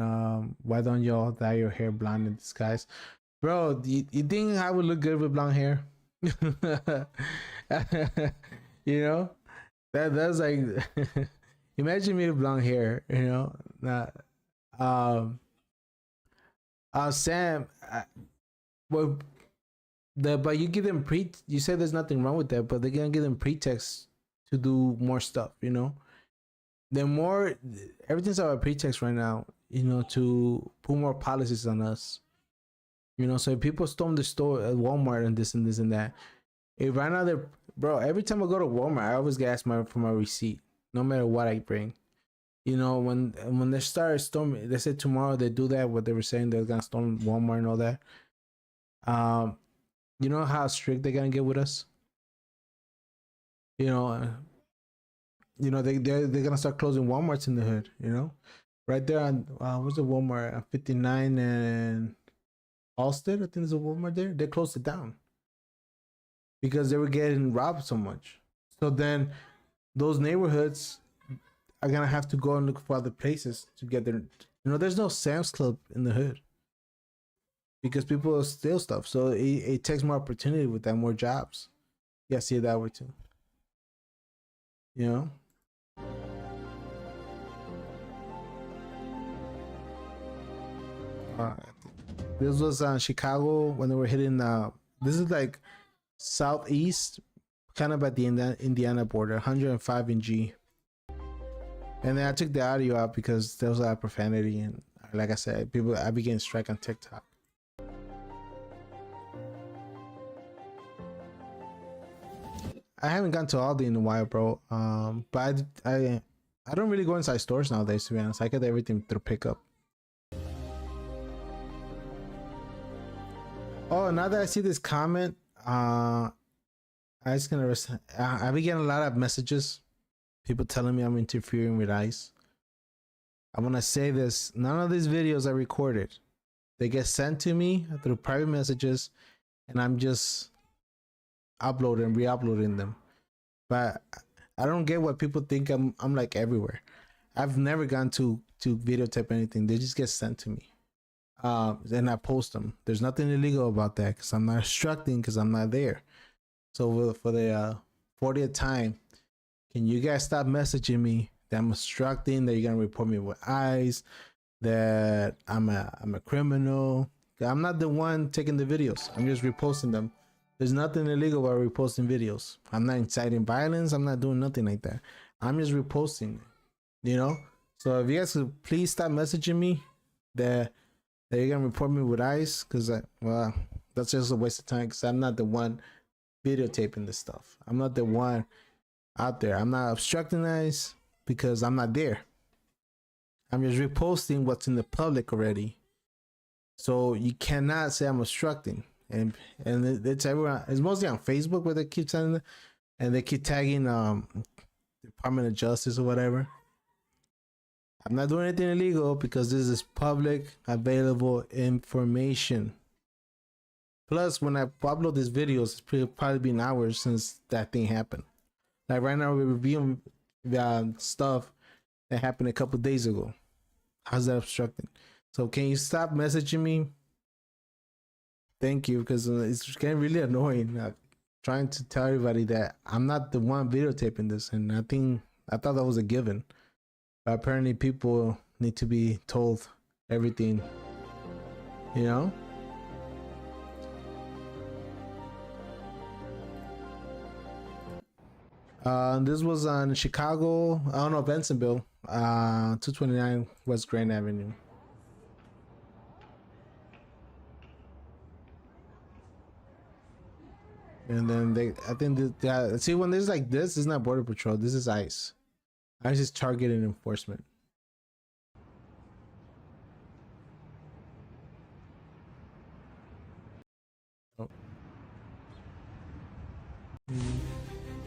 Why don't y'all dye your hair blonde in disguise, bro? You think I would look good with blonde hair? That's like imagine me with blonde hair. Sam, but you give them you said there's nothing wrong with that, but they're gonna give them pretext to do more stuff. Everything's about pretext right now. To put more policies on us. So if people storm the store at Walmart and this and this and that, if right now bro, every time I go to Walmart, I always get asked for my receipt, no matter what I bring. When they start storming, they said tomorrow they do that. What they were saying, they're gonna storm Walmart and all that. You know how strict they're gonna get with us. They're gonna start closing Walmarts in the hood. Right there on where's the Walmart on 59 and Halsted? I think there's a Walmart there. They closed it down because they were getting robbed so much. So then those neighborhoods are gonna have to go and look for other places to get their. There's no Sam's Club in the hood because people steal stuff. So it takes more opportunity with that, more jobs. Yeah, see it that way too. This was Chicago when they were hitting. This is like southeast, kind of at the Indiana border, 105 in G. And then I took the audio out because there was a lot of profanity, and like I said, I began to strike on TikTok. I haven't gone to Aldi in a while, bro. But I don't really go inside stores nowadays, to be honest. I get everything through pickup. Oh, now that I see this comment, I just gonna I've been getting a lot of messages, people telling me I'm interfering with ICE. I want to say this: none of these videos are recorded. They get sent to me through private messages, and I'm just uploading, re-uploading them. But I don't get what people think I'm like everywhere. I've never gone to videotape anything. They just get sent to me. Then I post them. There's nothing illegal about that because I'm not obstructing, because I'm not there. So for the 40th time, can you guys stop messaging me that I'm obstructing, that you're gonna report me with ICE, that I'm a criminal? I'm not the one taking the videos. I'm just reposting them. There's nothing illegal about reposting videos. I'm not inciting violence. I'm not doing nothing like that. I'm just reposting, you know? So if you guys could please stop messaging me that you're gonna report me with ICE, because well, that's just a waste of time, because I'm not the one videotaping this stuff. I'm not the one out there. I'm not obstructing ICE because I'm not there. I'm just reposting what's in the public already. So you cannot say I'm obstructing. And it's everywhere. It's mostly on Facebook where they keep sending it, and they keep tagging Department of Justice or whatever. I'm not doing anything illegal because this is public available information. Plus, when I upload these videos, it's probably been hours since that thing happened. Like right now, we're reviewing stuff that happened a couple days ago. How's that obstructing? So can you stop messaging me? Thank you, because it's getting really annoying. Trying to tell everybody that I'm not the one videotaping this, and I thought that was a given. But apparently, people need to be told everything, you know. This was on Chicago. I don't know, Bensonville, 229 West Grand Avenue. And then I think see, when there's like this is not Border Patrol. This is ICE. ICE is targeted enforcement. Oh.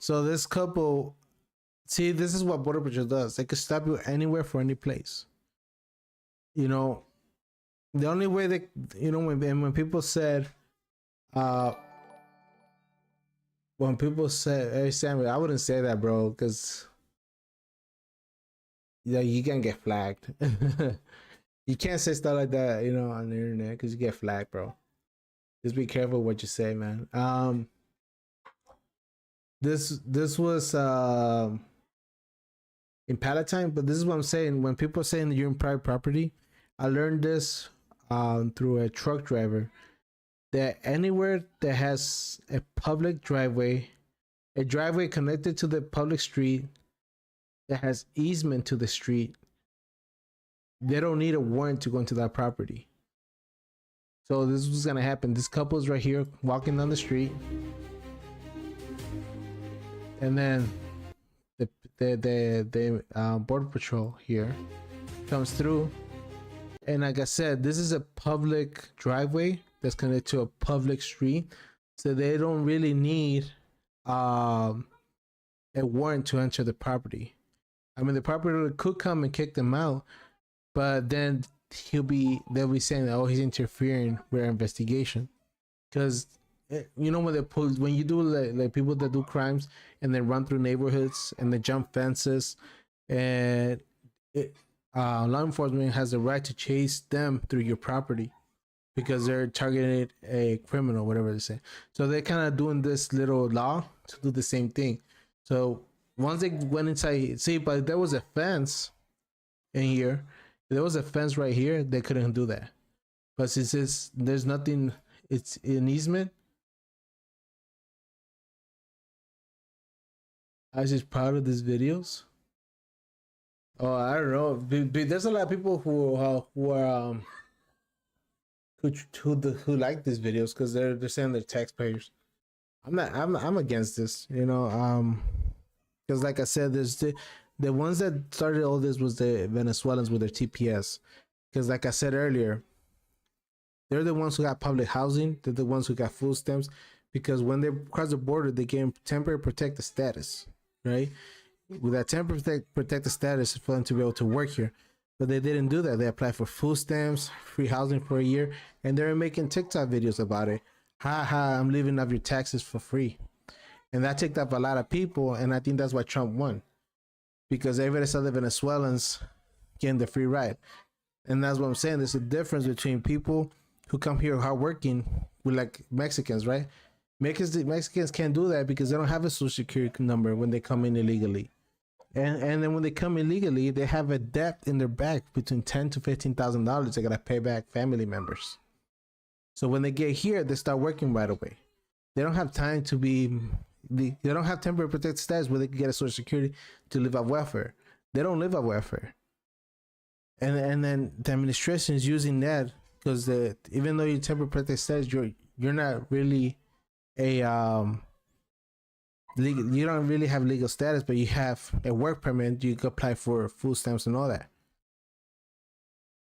So this couple, see, this is what Border Patrol does. They could stop you anywhere for any place. You know, the only way that, you know, when people said, hey Samuel, I wouldn't say that, bro, because you can get flagged. You can't say stuff like that, you know, on the internet, because you get flagged, bro. Just be careful what you say, man. This was in Palatine, but this is what I'm saying. When people are saying that you're in private property, I learned this through a truck driver, that anywhere that has a public driveway, a driveway connected to the public street that has easement to the street, they don't need a warrant to go into that property. So this was gonna happen. This couple is right here walking down the street, and then the Border Patrol here comes through, and like I said, this is a public driveway that's connected to a public street, so they don't really need a warrant to enter the property. I mean, the property owner could come and kick them out, but then they'll be saying that, oh, he's interfering with our investigation, because you know, when you do like people that do crimes and they run through neighborhoods and they jump fences, and law enforcement has the right to chase them through your property because they're targeting a criminal, whatever they say. So they're kind of doing this little law to do the same thing. So once they went inside, see, but there was a fence in here. If there was a fence right here, they couldn't do that. But since there's nothing, it's an easement, I was just proud of these videos. Oh, I don't know. There's a lot of people who are who like these videos because they're saying they're taxpayers. I'm against this, you know. Because like I said, there's the ones that started all this was the Venezuelans with their TPS. Because like I said earlier, they're the ones who got public housing. They're the ones who got food stamps. Because when they cross the border, they get temporary protected status, right? With that temporary protected status for them to be able to work here. But they didn't do that. They applied for food stamps, free housing for a year, and they're making TikTok videos about it. I'm leaving off your taxes for free. And that ticked up a lot of people, and I think that's why Trump won. Because everybody saw the Venezuelans getting the free ride. And that's what I'm saying. There's a difference between people who come here hardworking with like Mexicans, right? Mexicans can't do that because they don't have a social security number when they come in illegally. And then when they come illegally, they have a debt in their back between $10,000 to $15,000 they gotta pay back family members. So when they get here, they start working right away. They don't have time to be. They don't have temporary protected status where they can get a social security to live off welfare. They don't live off welfare. And then the administration is using that because even though you're temporary protected status, you're not really a legal, you don't really have legal status, but you have a work permit. You can apply for food stamps and all that.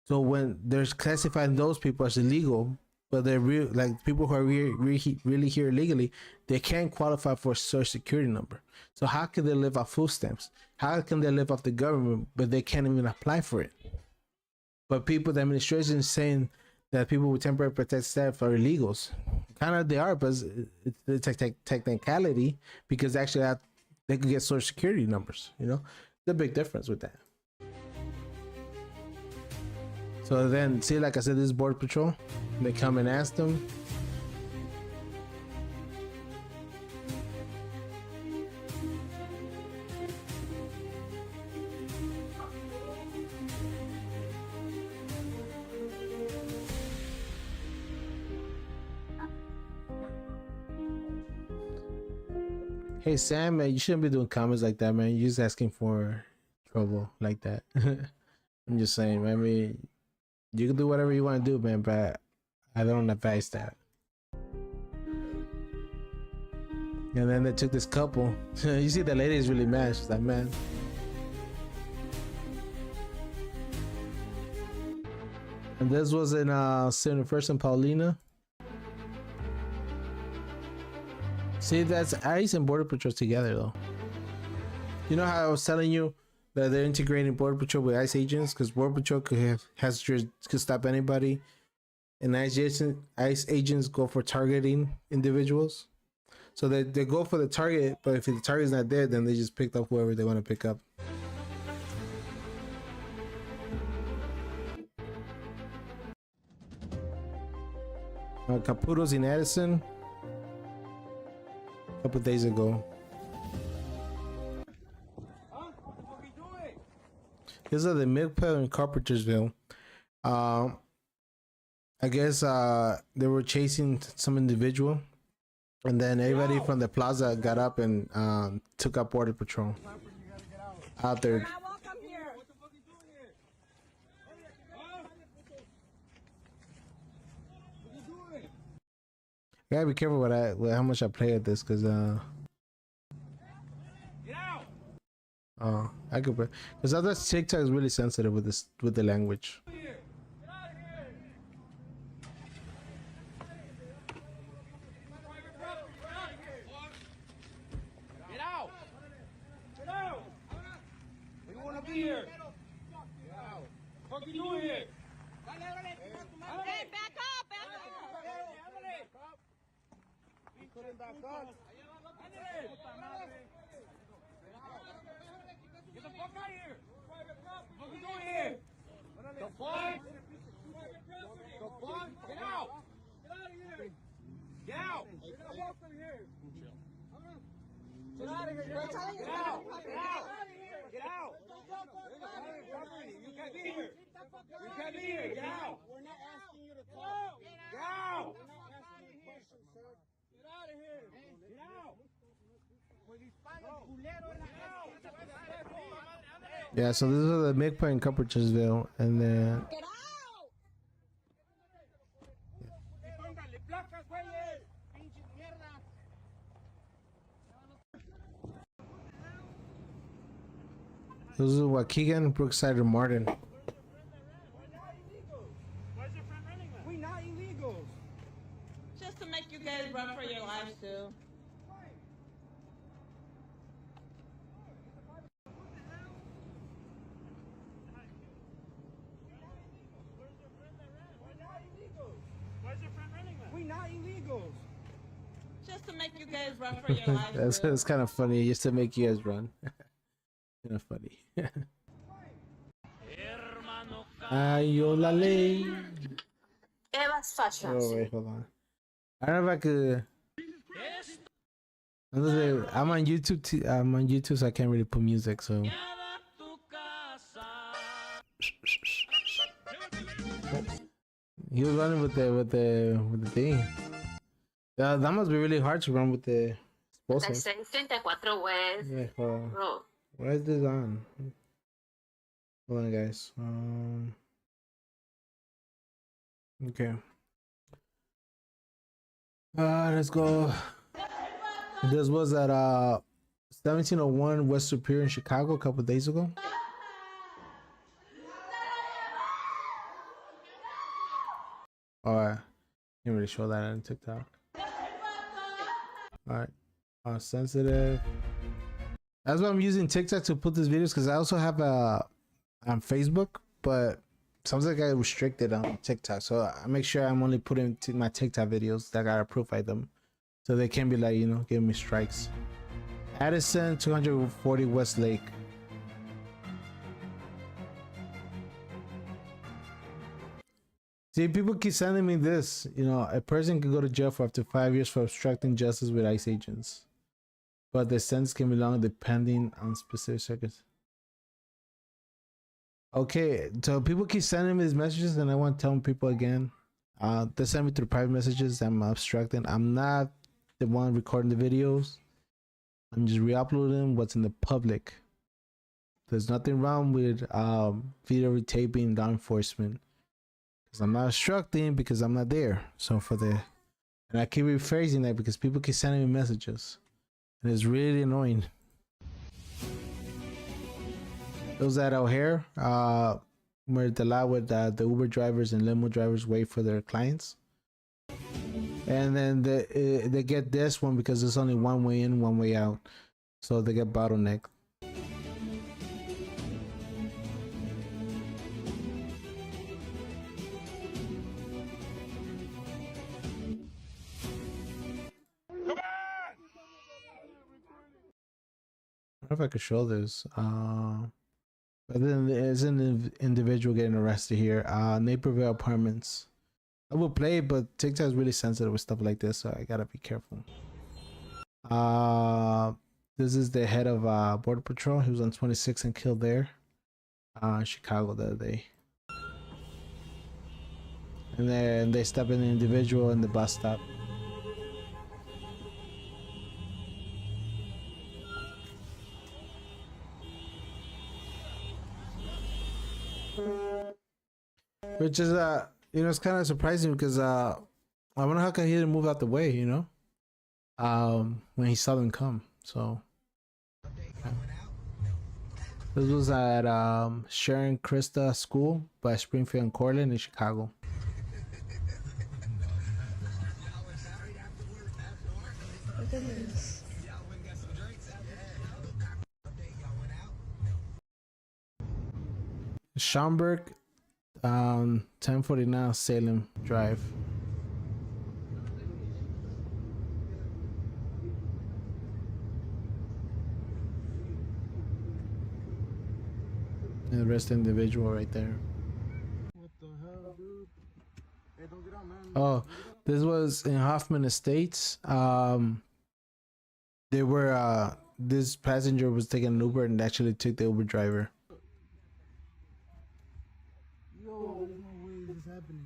So when there's classifying those people as illegal, but they're real, like people who are really here illegally, they can't qualify for a social security number. So how can they live off food stamps? How can they live off the government, but they can't even apply for it? But the administration is saying that people with temporary protected status are illegals. Kind of they are, but it's a technicality because actually they could get social security numbers. You know, there's a big difference with that. So then, see, like I said, this is Border Patrol. They come and ask them. Hey Sam, man, you shouldn't be doing comments like that, man. You're just asking for trouble like that. I'm just saying, man. I mean, you can do whatever you want to do, man, but I don't advise that. And then they took this couple. You see, the lady is really mad. She's like, man. And this was in 71st and Paulina. See, that's ICE and Border Patrol together, though. You know how I was telling you that they're integrating Border Patrol with ICE agents because Border Patrol could stop anybody, and ICE agents go for targeting individuals. So they go for the target, but if the target's not there, then they just pick up whoever they want to pick up. Caputo's in Addison. A couple days ago. These are the Milkpail in Carpentersville. I guess they were chasing some individual, and then everybody from the plaza got up and took up Border Patrol out there. You gotta be careful with how much I play at this, cause I could play, cause other TikTok is really sensitive with the language. Get out! Get out! We wanna be here. What are you doing here? Hey, back up, back up. Couldn't back up. Get the fuck out of here! What are you doing here? The fuck? The fuck? Get out! Get out of here! Get out! Get out of here! Get out of here! Get out! Get out! Get out! You can't be here! You can't be here! Get out! We're not asking you to talk. Get out! We're not asking you questions, sir. Get out of here! Get out! Yeah, so this is the midpoint in Cumberlandville, and then this is Waukegan, Brookside, and Martin. We not illegals. Just to make you guys run for your lives too. We not illegals. Just to make you guys run for your lives That's too. it's kind of funny just to make you guys run. Kind of funny. Ay, yo la ley. Evas fachas. Oh wait, hold on. I don't know if I could. I'm on YouTube. I'm on YouTube, so I can't really put music. So. He was running with the thing. That must be really hard to run with the explosive. 34 West. Yeah, hold on. Road. Why is this on? Hold on, guys. Okay. Let's go. This was at 1701 West Superior in Chicago a couple days ago. Alright. Can't really show that on TikTok. Alright. Sensitive. That's why I'm using TikTok to put these videos, because I also have on Facebook, but sometimes I get restricted on TikTok. So I make sure I'm only putting my TikTok videos that got approved by them, so they can't be like, you know, giving me strikes. Addison, 240 West Lake. See, people keep sending me this. You know, a person can go to jail for up to 5 years for obstructing justice with ICE agents, but the sentence can be longer depending on specific circumstances. Okay, so people keep sending me these messages, and I want to tell people again. They send me through private messages. I'm obstructing. I'm not the one recording the videos. I'm just re-uploading what's in the public. There's nothing wrong with video retaping law enforcement, because I'm not obstructing, because I'm not there. So and I keep rephrasing that because people keep sending me messages, and it's really annoying. It was at O'Hare, where the lot with the Uber drivers and limo drivers wait for their clients, and then they get this one because there's only one way in, one way out, so they get bottlenecked. I don't know if I could show this. But then there's an individual getting arrested here. Naperville Apartments. I will play it, but TikTok is really sensitive with stuff like this, so I gotta be careful. This is the head of Border Patrol. He was on 26 and killed there, Chicago the other day. And then they step in the individual in the bus stop. Which is you know, it's kind of surprising because I wonder how come he didn't move out the way, you know, when he saw them come. So yeah. This was at Sharon Christa School by Springfield and Cortland in Chicago. Look at this. Schaumburg, 1049 Salem Drive. And the rest individual right there. What the hell, dude? Hey, don't get out, man. Oh, this was in Hoffman Estates. They were this passenger was taking an Uber and actually took the Uber driver. Yo, there's no way this is happening.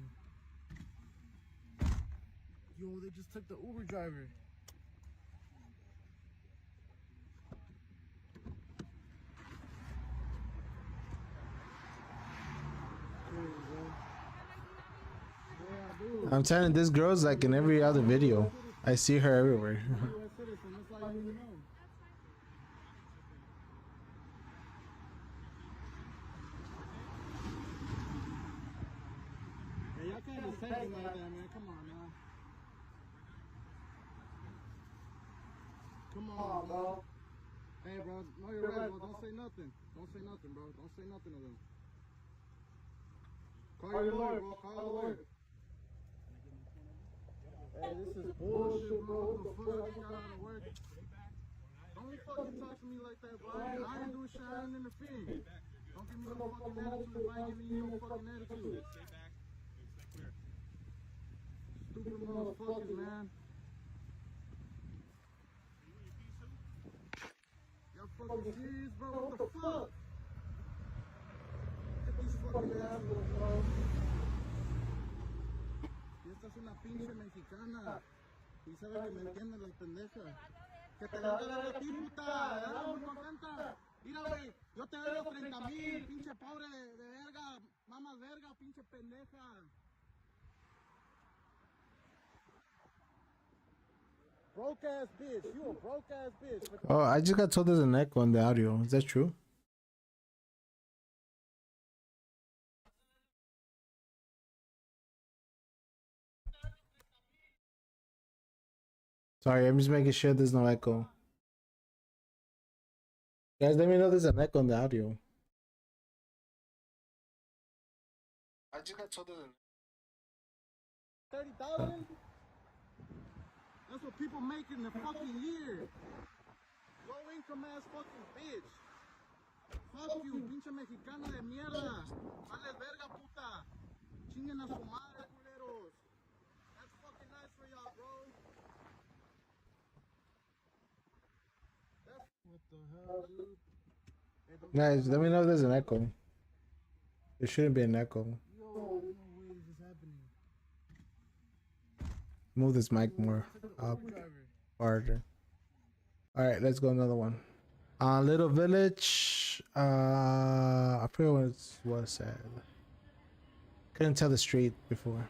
Yo, they just took the Uber driver. I'm telling you, this girl's like in every other video. I see her everywhere. U.S. citizen. That's all you need to know. Hey, y'all can't just take it like that, man. Come on now. Come on, bro. Hey, bro. No, you're right, bro. Don't say nothing. Don't say nothing, bro. Don't say nothing to them. Call your lawyer, bro. Call the lawyer. Hey, this is bullshit, bro. What the fuck? I just got out of work. Don't fucking talk to me like that, bro. I ain't doing shit. I ain't interfering. Don't give me no fucking attitude if I ain't giving you no fucking attitude. Stupid motherfuckers, man. Y'all fucking serious, bro? What the fuck? Get these fucking assholes, bro. Y esta es una pinche mexicana. Y sabe que me entiende la pendeja. Que te la voy a dar a ti, puta. ¿Verdad? Muy contenta. Mira, güey, yo te doy los 30,000, pinche pobre de verga. Mamas verga, pinche pendeja. Broke ass bitch. You a broke ass bitch. Oh, I just got told there's an echo on the audio. Is that true? Sorry, I'm just making sure there's no echo. Guys, let me know there's an echo on the audio. I just got told there's an 30,000? That's what people make in a fucking year. Low income ass fucking bitch. Fuck you, pinche mexicana de mierda. Vales verga, puta. Chinguen a su madre, culeros. That's fucking nice for y'all, bro. That's what the hell, dude. Hey, don't Guys, let me know if there's an echo. There shouldn't be an echo. Yo, there's no way this is happening. Move this mic more up farther. Alright, let's go another one. Little Village. I forget what it was said. Couldn't tell the street before.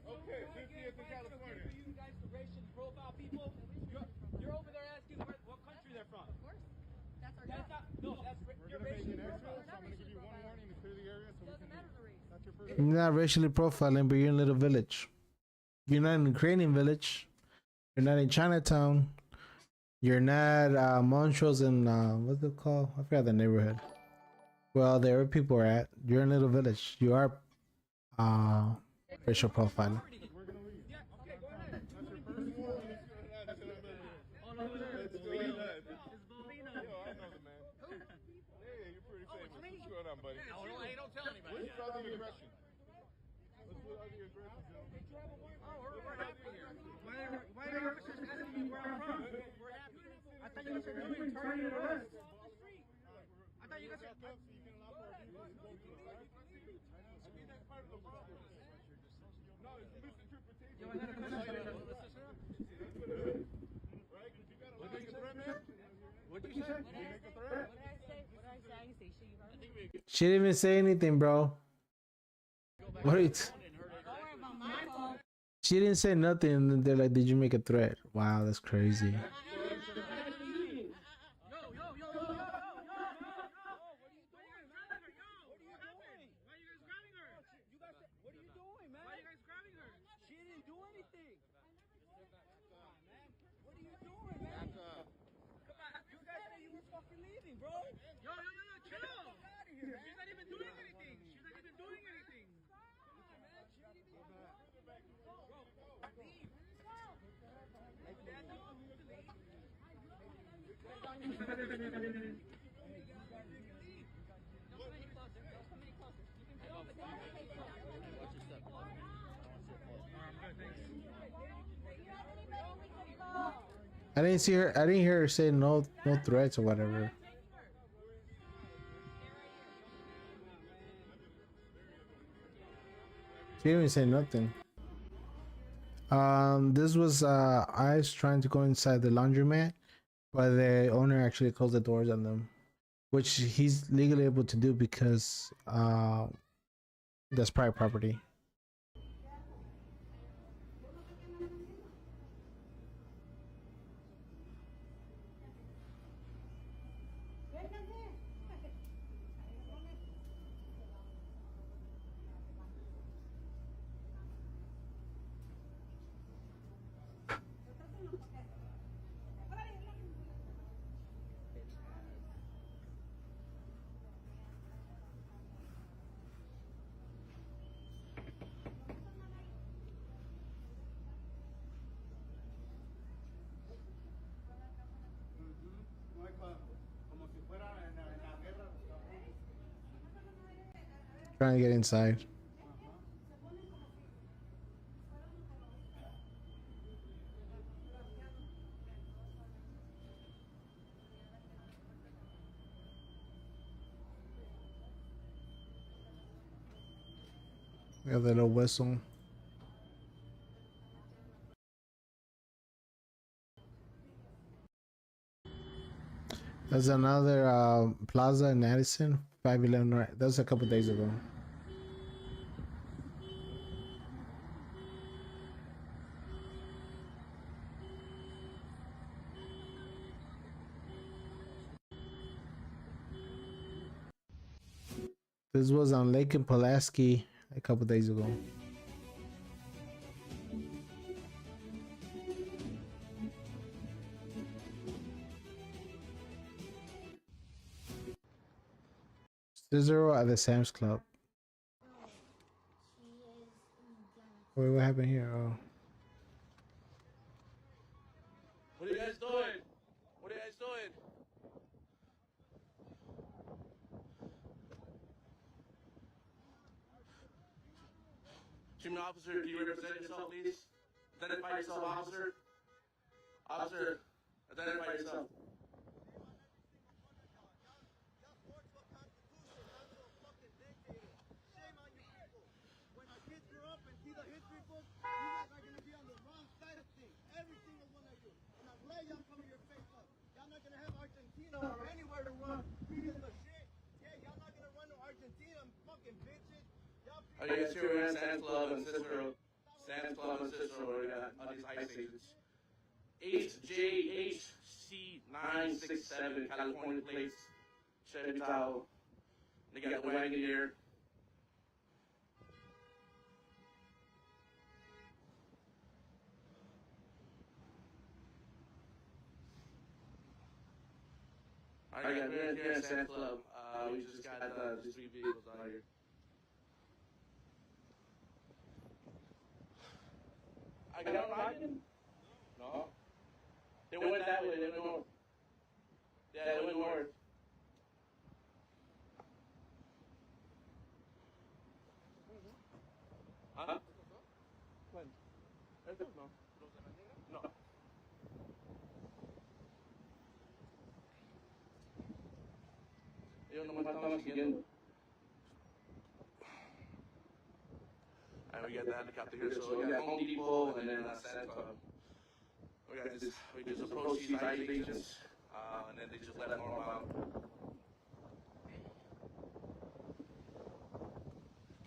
Okay, 50th in California. You guys, the racial profile people, you're over there asking what country they're from. Of course. That's our job. We're gonna make an extra, so I'm gonna give you one warning to clear the area so we can. That's your first. You're not racially profiling, but you're in Little Village. You're not in Ukrainian Village. You're not in Chinatown. You're not Montrose and what's it called? I forgot the neighborhood. Well, there where people are at. You're in Little Village. You are racial profiling. We're gonna leave. Yeah, okay, go ahead. That's your first warning. Oh, no, It's Bobina. Yo, I know the man. Hey, you're pretty famous. What's going on, buddy? Hey, don't tell anybody. Let's draw the aggression. Let's put out the aggression, gentlemen. Oh, we're happy here. Why are you officers asking me where I'm from? We're happy. I thought you guys were doing targeted arrest. I thought you guys were... Back up so you can allow our vehicles to go through, all right? I mean, that's part of the problem. No, it's misinterpretation. Yo, I had a question. Right? 'Cause you got a lot of threat, man. What'd you say? You make a threat. She didn't even say anything, bro. What are you? She didn't say nothing, and they're like, "Did you make a threat?" Wow, that's crazy. I didn't see her. I didn't hear her say no threats or whatever. She didn't even say nothing. This was Ice trying to go inside the laundromat but the owner actually closed the doors on them, which he's legally able to do because that's private property. Como si fuera en la guerra. Trying to get inside. We have the little whistle. There's another plaza in Addison, 511. Right, that was a couple days ago. This was on Lake and Pulaski a couple days ago. Cicero at the Sam's Club. Wait, what happened here? Oh. What are you guys doing? What are you guys doing? Excuse me, officer, can you represent yourself, please? Identify yourself, officer. Officer, identify yourself. Or anywhere to run. Because of shit. Yeah, y'all not gonna run to Argentina, fucking bitches. Are you guys here at Sam's Club and Cicero? Sam's Club and Cicero on these ice stations. 8JHC967 California plates. Chevy Tahoe. They got the Wagoneer. Alright, we're here at Sam's Club. We just got these 3 vehicles out here. I got them rocking? No. They went that way, they went north. Yeah, they went north. Huh? When? No. No. Ellos nomás estaban siguiendo. And we got the helicopter here, so we got Home Depot and then Sam's Club. We just approached these ice stations, and then they just let them normal out.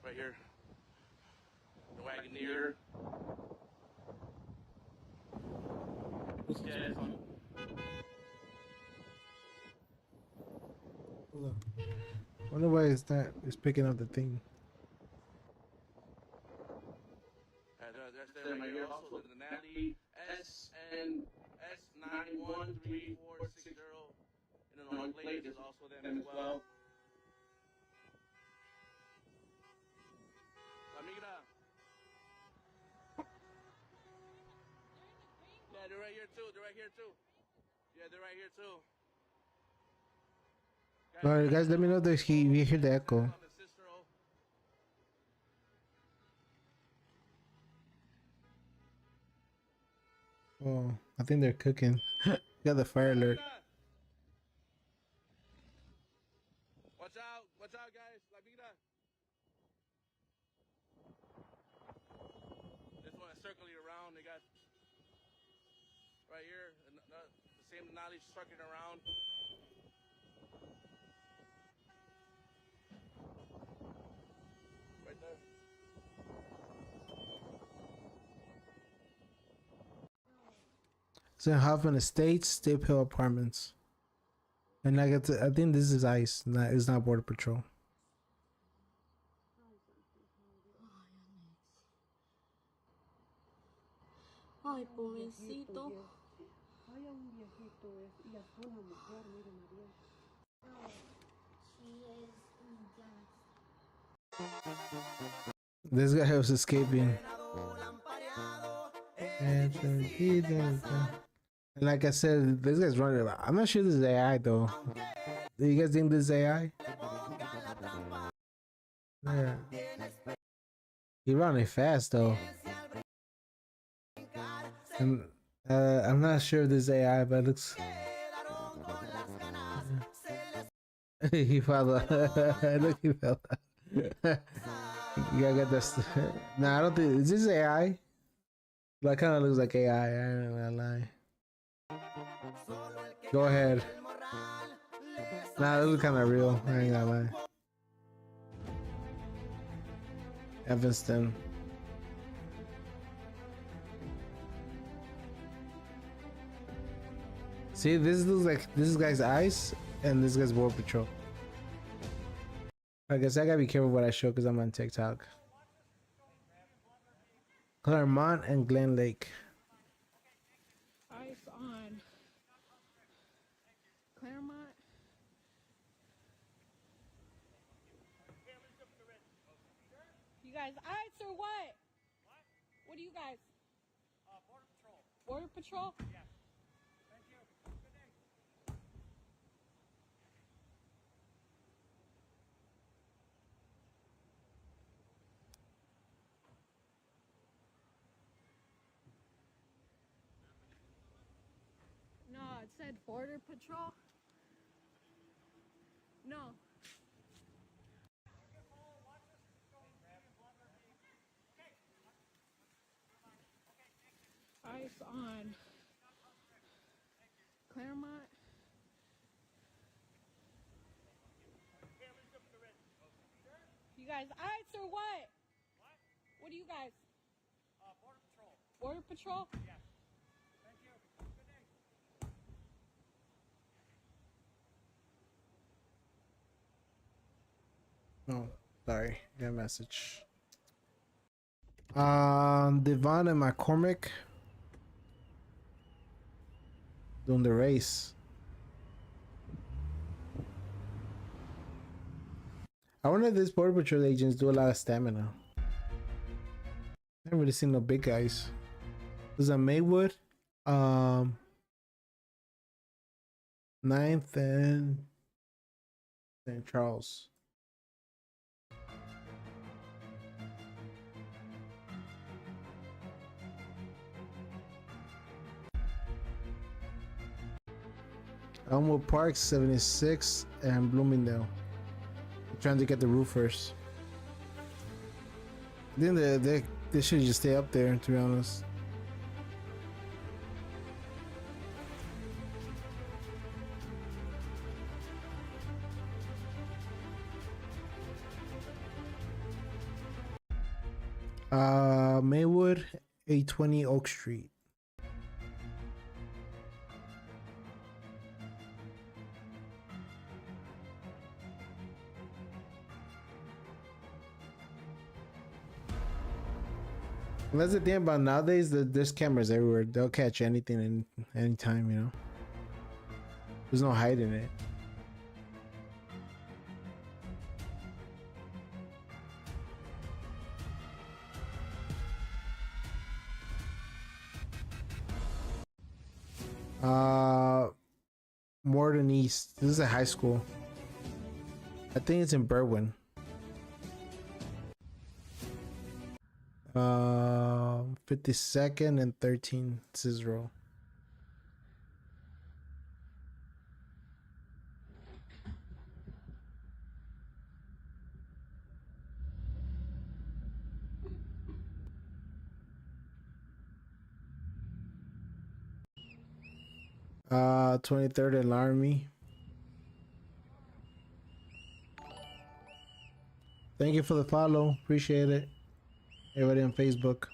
Right here, the Wagoneer. Yeah, it's on. Hold on. Wonder why is that? It's picking up the thing. That's them right here. Also, the Natalie SN S913460 in the North Plate is also them as well. Amiga. Yeah, they're right here too. They're right here too. Yeah, they're right here too. Alright, guys, let me know if we hear the echo. Oh, I think they're cooking. Got the fire alert. Watch out, guys. La vida. This one is circling around. They got right here the same knowledge trucking around. Right there. It's in Hoffman Estates, Stip Hill Apartments. And I think this is ICE. It's not Border Patrol. Ay, pobrecito. Ay, un viejito es. Y hasta una mujer, mire María. This guy was escaping. And like I said, this guy's running. I'm not sure this is AI though. Do you guys think this is AI? Yeah. He running fast though. And I'm not sure if this is AI, but it looks. He fell. Look, he fell. You gotta get this. Nah, I don't think. Is this AI? That kind of looks like AI. I ain't gonna lie. Go ahead. Nah, this is kind of real. I ain't gonna lie. Evanston. See, this looks like this guy's ICE and this guy's Border Patrol. I guess I gotta be careful what I show because I'm on TikTok. Claremont and Glen Lake. ICE on Claremont. You guys ICE or what? What are you guys? Border Patrol. Border Patrol? Yeah. Thank you. Good day. No, it said Border Patrol. No. ICE on Claremont. You guys ICE or what? What are you guys? Border Patrol. Border Patrol? Yeah. Thank you. Good day. Oh, sorry. Got a message. Devon and McCormick doing the race. I wonder if these Border Patrol agents do a lot of stamina. I haven't really seen no big guys. There's a Maywood, 9th and St. Charles. Elmwood Park, 76, and Bloomingdale. I'm trying to get the roofers. I think they should just stay up there, to be honest. Maywood, 820 Oak Street. And that's the thing about nowadays, that there's cameras everywhere. They'll catch anything anytime, you know. There's no hiding it. Morden East. This is a high school. I think it's in Berwyn. 52nd and 13 Cicero. 23rd and Laramie. Thank you for the follow. Appreciate it. Everybody on Facebook.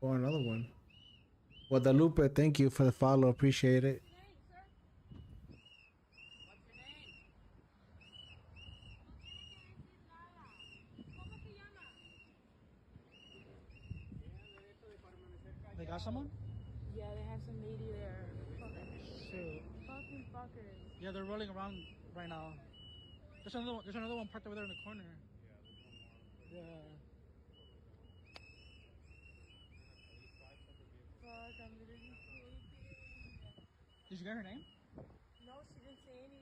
Oh, another one. Guadalupe, thank you for the follow. Appreciate it. They got someone? Yeah, they have some lady there. Shoot. Fucking fuckers. Yeah, they're rolling around right now. There's another one parked over there in the corner. Yeah. Fuck, I'm literally sleeping. Did you get her name? No, she didn't say anything.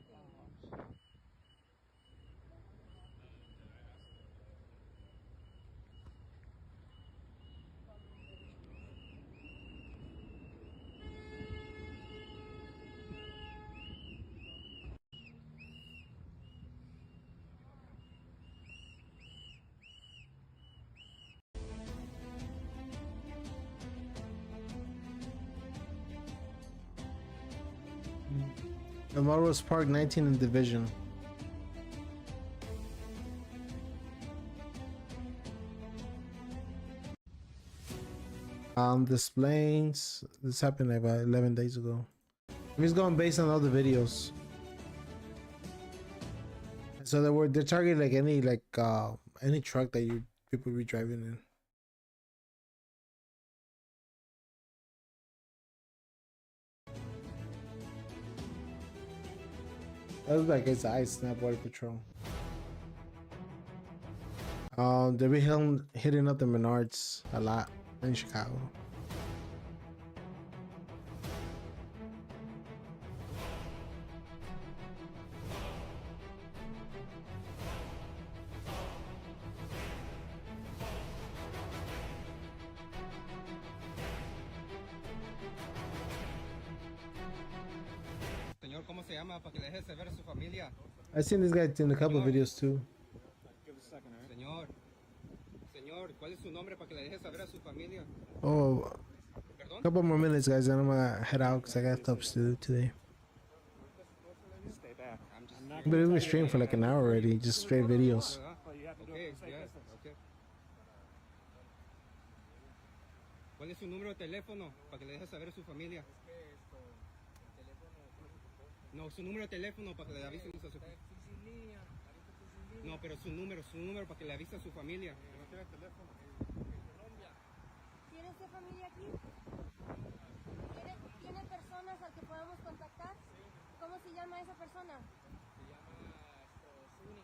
The Melrose Park 19 in division. Displays. This happened like about 11 days ago. He's going based on all the videos. So they're targeting like any truck that you people be driving in. That was like it's ICE, not Border Patrol. They be hitting up the Menards a lot in Chicago. Señor, ¿cómo se llama? Para que le deje saber a su familia. I've seen this guy in a couple of videos too. Señor. Señor, ¿cuál es su nombre para que le deje saber a su familia? Oh, a couple more minutes, guys, and I'm gonna head out because I got stuff to do today. Stay back. I'm just I've been doing stream for like an hour already, just straight videos. Okay, yes, okay. ¿Cuál es su número de teléfono para que le deje saber a su familia? No, su número de teléfono para que le avisen a su familia. No, pero su número para que le avise a su familia. ¿Tiene usted familia aquí? ¿Tiene personas al que podamos contactar? ¿Cómo se llama esa persona? Se llama Suni.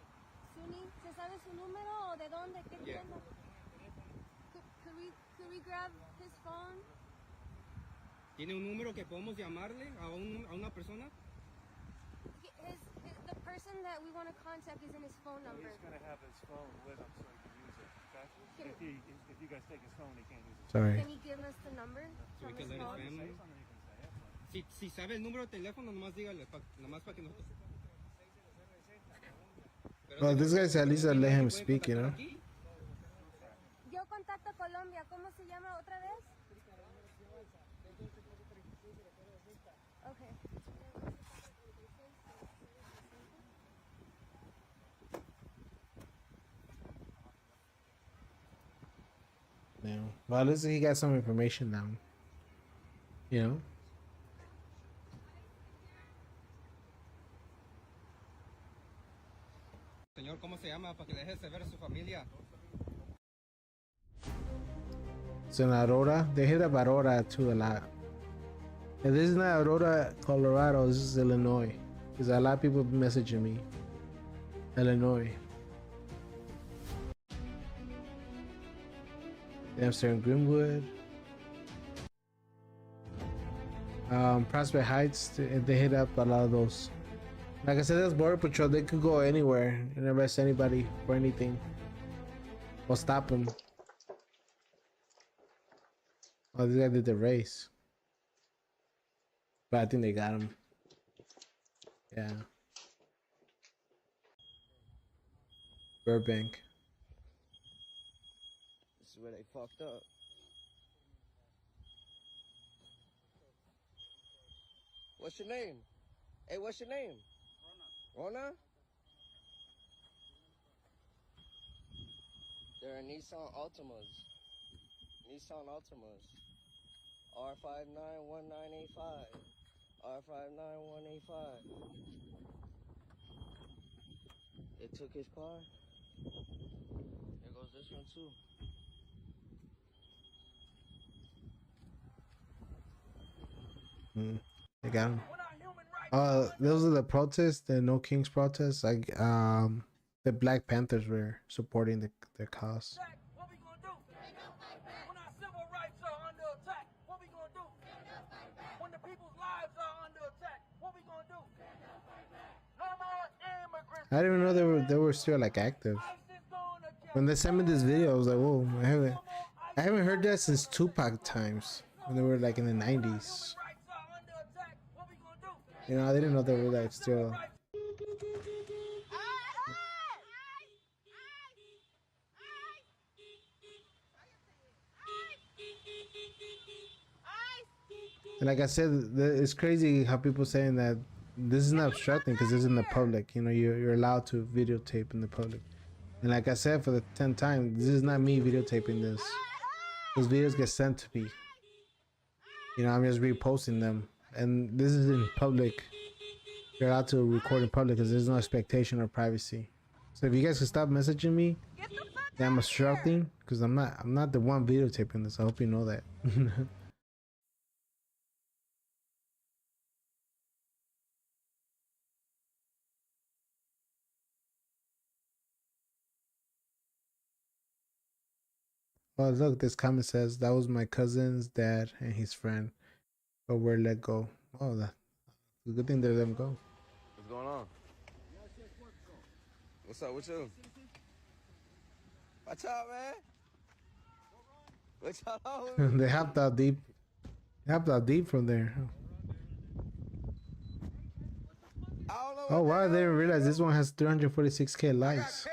¿Suni? ¿Se sabe su número o de dónde? ¿Qué tienda? Could we grab his phone? ¿Tiene un número que podemos llamarle a una persona? The person that we want to contact is in his phone number. He's gonna have his phone with him so he can use it. Okay? If you guys take his phone, he can't use it. Sorry. Can he give us the number So we from can his let his phone? family. Si sabe el número de teléfono, nomás dígale, nomás para que nosotros. Well, this guy's at least I let him speak, you know. Yo contacto Colombia. ¿Cómo se llama otra vez? Okay. Yeah. Well, at least he got some information down. You know. Señor, ¿cómo se llama? Para que le deje saber a su familia. It's in Aurora. They hit up Aurora too a lot. And this is not Aurora, Colorado. This is Illinois. Because a lot of people messaging me. Illinois. Amsterdam and Greenwood. Prospect Heights. They hit up a lot of those. Like I said, that's Border Patrol. They could go anywhere and arrest anybody for anything. Or stop them. Oh, this guy did the race. But I think they got him. Yeah. Burbank. This is where they fucked up. What's your name? Hey, what's your name? Rona? They're Nissan Altimas. R591985. R59185. They took his car. There goes this one too. They got him. Those are the protests, the No Kings protests. Like the Black Panthers were supporting their cause. What we gonna do? When our civil rights are under attack, what we gonna do? When the people's lives are under attack, what we gonna do? No more immigrants. I didn't even know they were still like active. When they sent me this video, I was like, whoa, I haven't heard that since Tupac times when they were like in the 90s. You know, I didn't know they were like still. And like I said, it's crazy how people saying that this is not obstructing because this is in the public. You know, you're allowed to videotape in the public. And like I said for the 10th time, this is not me videotaping this. Those videos get sent to me. You know, I'm just reposting them. And this is in public. You're allowed to record in public because there's no expectation of privacy. So if you guys could stop messaging me that I'm obstructing, because I'm not the one videotaping this. I hope you know that. Oh, look, this comment says that was my cousin's dad and his friend, but we're let go. Oh, that's a good thing they let them go. What's going on? What's up with you? Watch out, man. Watch out. They hopped out deep. They hopped out deep from there. Oh wow, they didn't realize this one has 346k likes.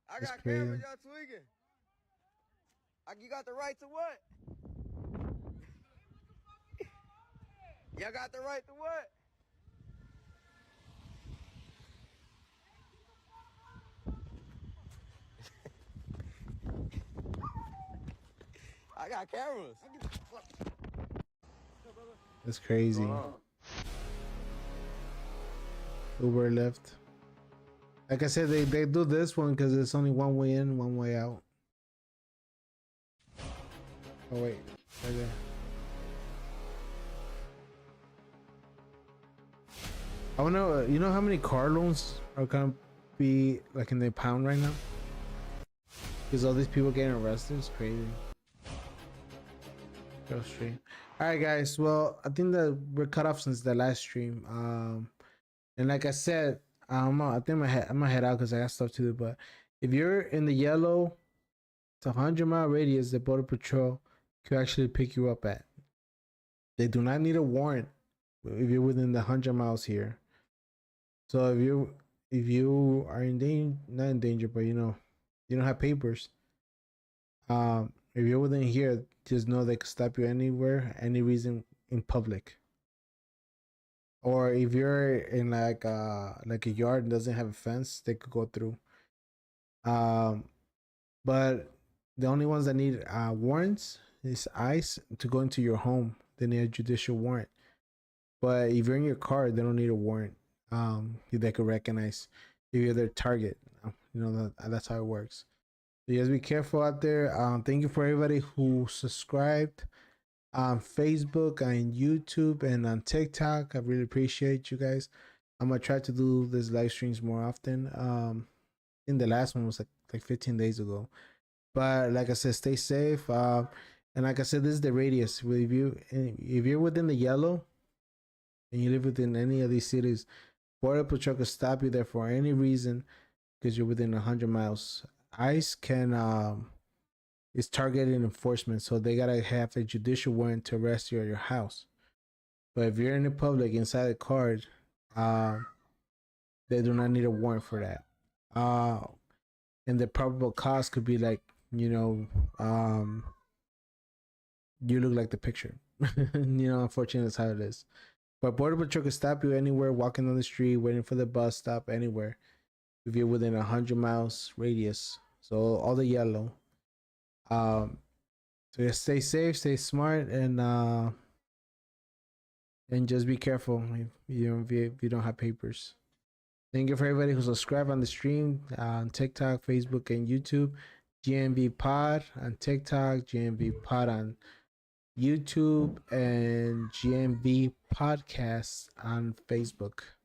I That's got crazy. cameras, y'all tweaking. You got the right to what? Y'all got the right to what? I got cameras. That's crazy. Uber left. Like I said, they do this one because it's only one way in, one way out. Oh wait, right there. I wanna, you know how many car loans are gonna be like in the pound right now? Because all these people getting arrested is crazy. Go stream. All right, guys. Well, I think that we're cut off since the last stream. And like I said, I think I'm gonna head out because I got stuff to do. But if you're in the yellow, it's a 100-mile radius that Border Patrol could actually pick you up at. They do not need a warrant if you're within the 100 miles here. So if you are in danger, not in danger, but you know, you don't have papers. If you're within here, just know they could stop you anywhere, any reason in public. Or if you're in like a yard and doesn't have a fence, they could go through. But the only ones that need warrants is ICE to go into your home. They need a judicial warrant. But if you're in your car, they don't need a warrant. They could recognize if you're their target. You know, that's how it works. So you guys be careful out there. Thank you for everybody who subscribed on Facebook, on YouTube, and on TikTok. I really appreciate you guys. I'm gonna try to do these live streams more often. In the last one was like 15 days ago. But like I said, stay safe. And like I said, this is the radius. If you're within the yellow and you live within any of these cities, Border Patrol could stop you there for any reason because you're within 100 miles. ICE can is targeted enforcement, so they gotta have a judicial warrant to arrest you at your house. But if you're in the public inside the car, they do not need a warrant for that. And the probable cause could be like, you know, you look like the picture. Unfortunately, that's how it is. But Border Patrol can stop you anywhere, walking on the street, waiting for the bus stop, anywhere. If you're within 100 miles radius, so all the yellow. So just stay safe, stay smart, and just be careful if you don't have papers. Thank you for everybody who subscribed on the stream on TikTok, Facebook, and YouTube. GMV Pod on TikTok, GMV Pod on YouTube, and GMV Podcast on Facebook.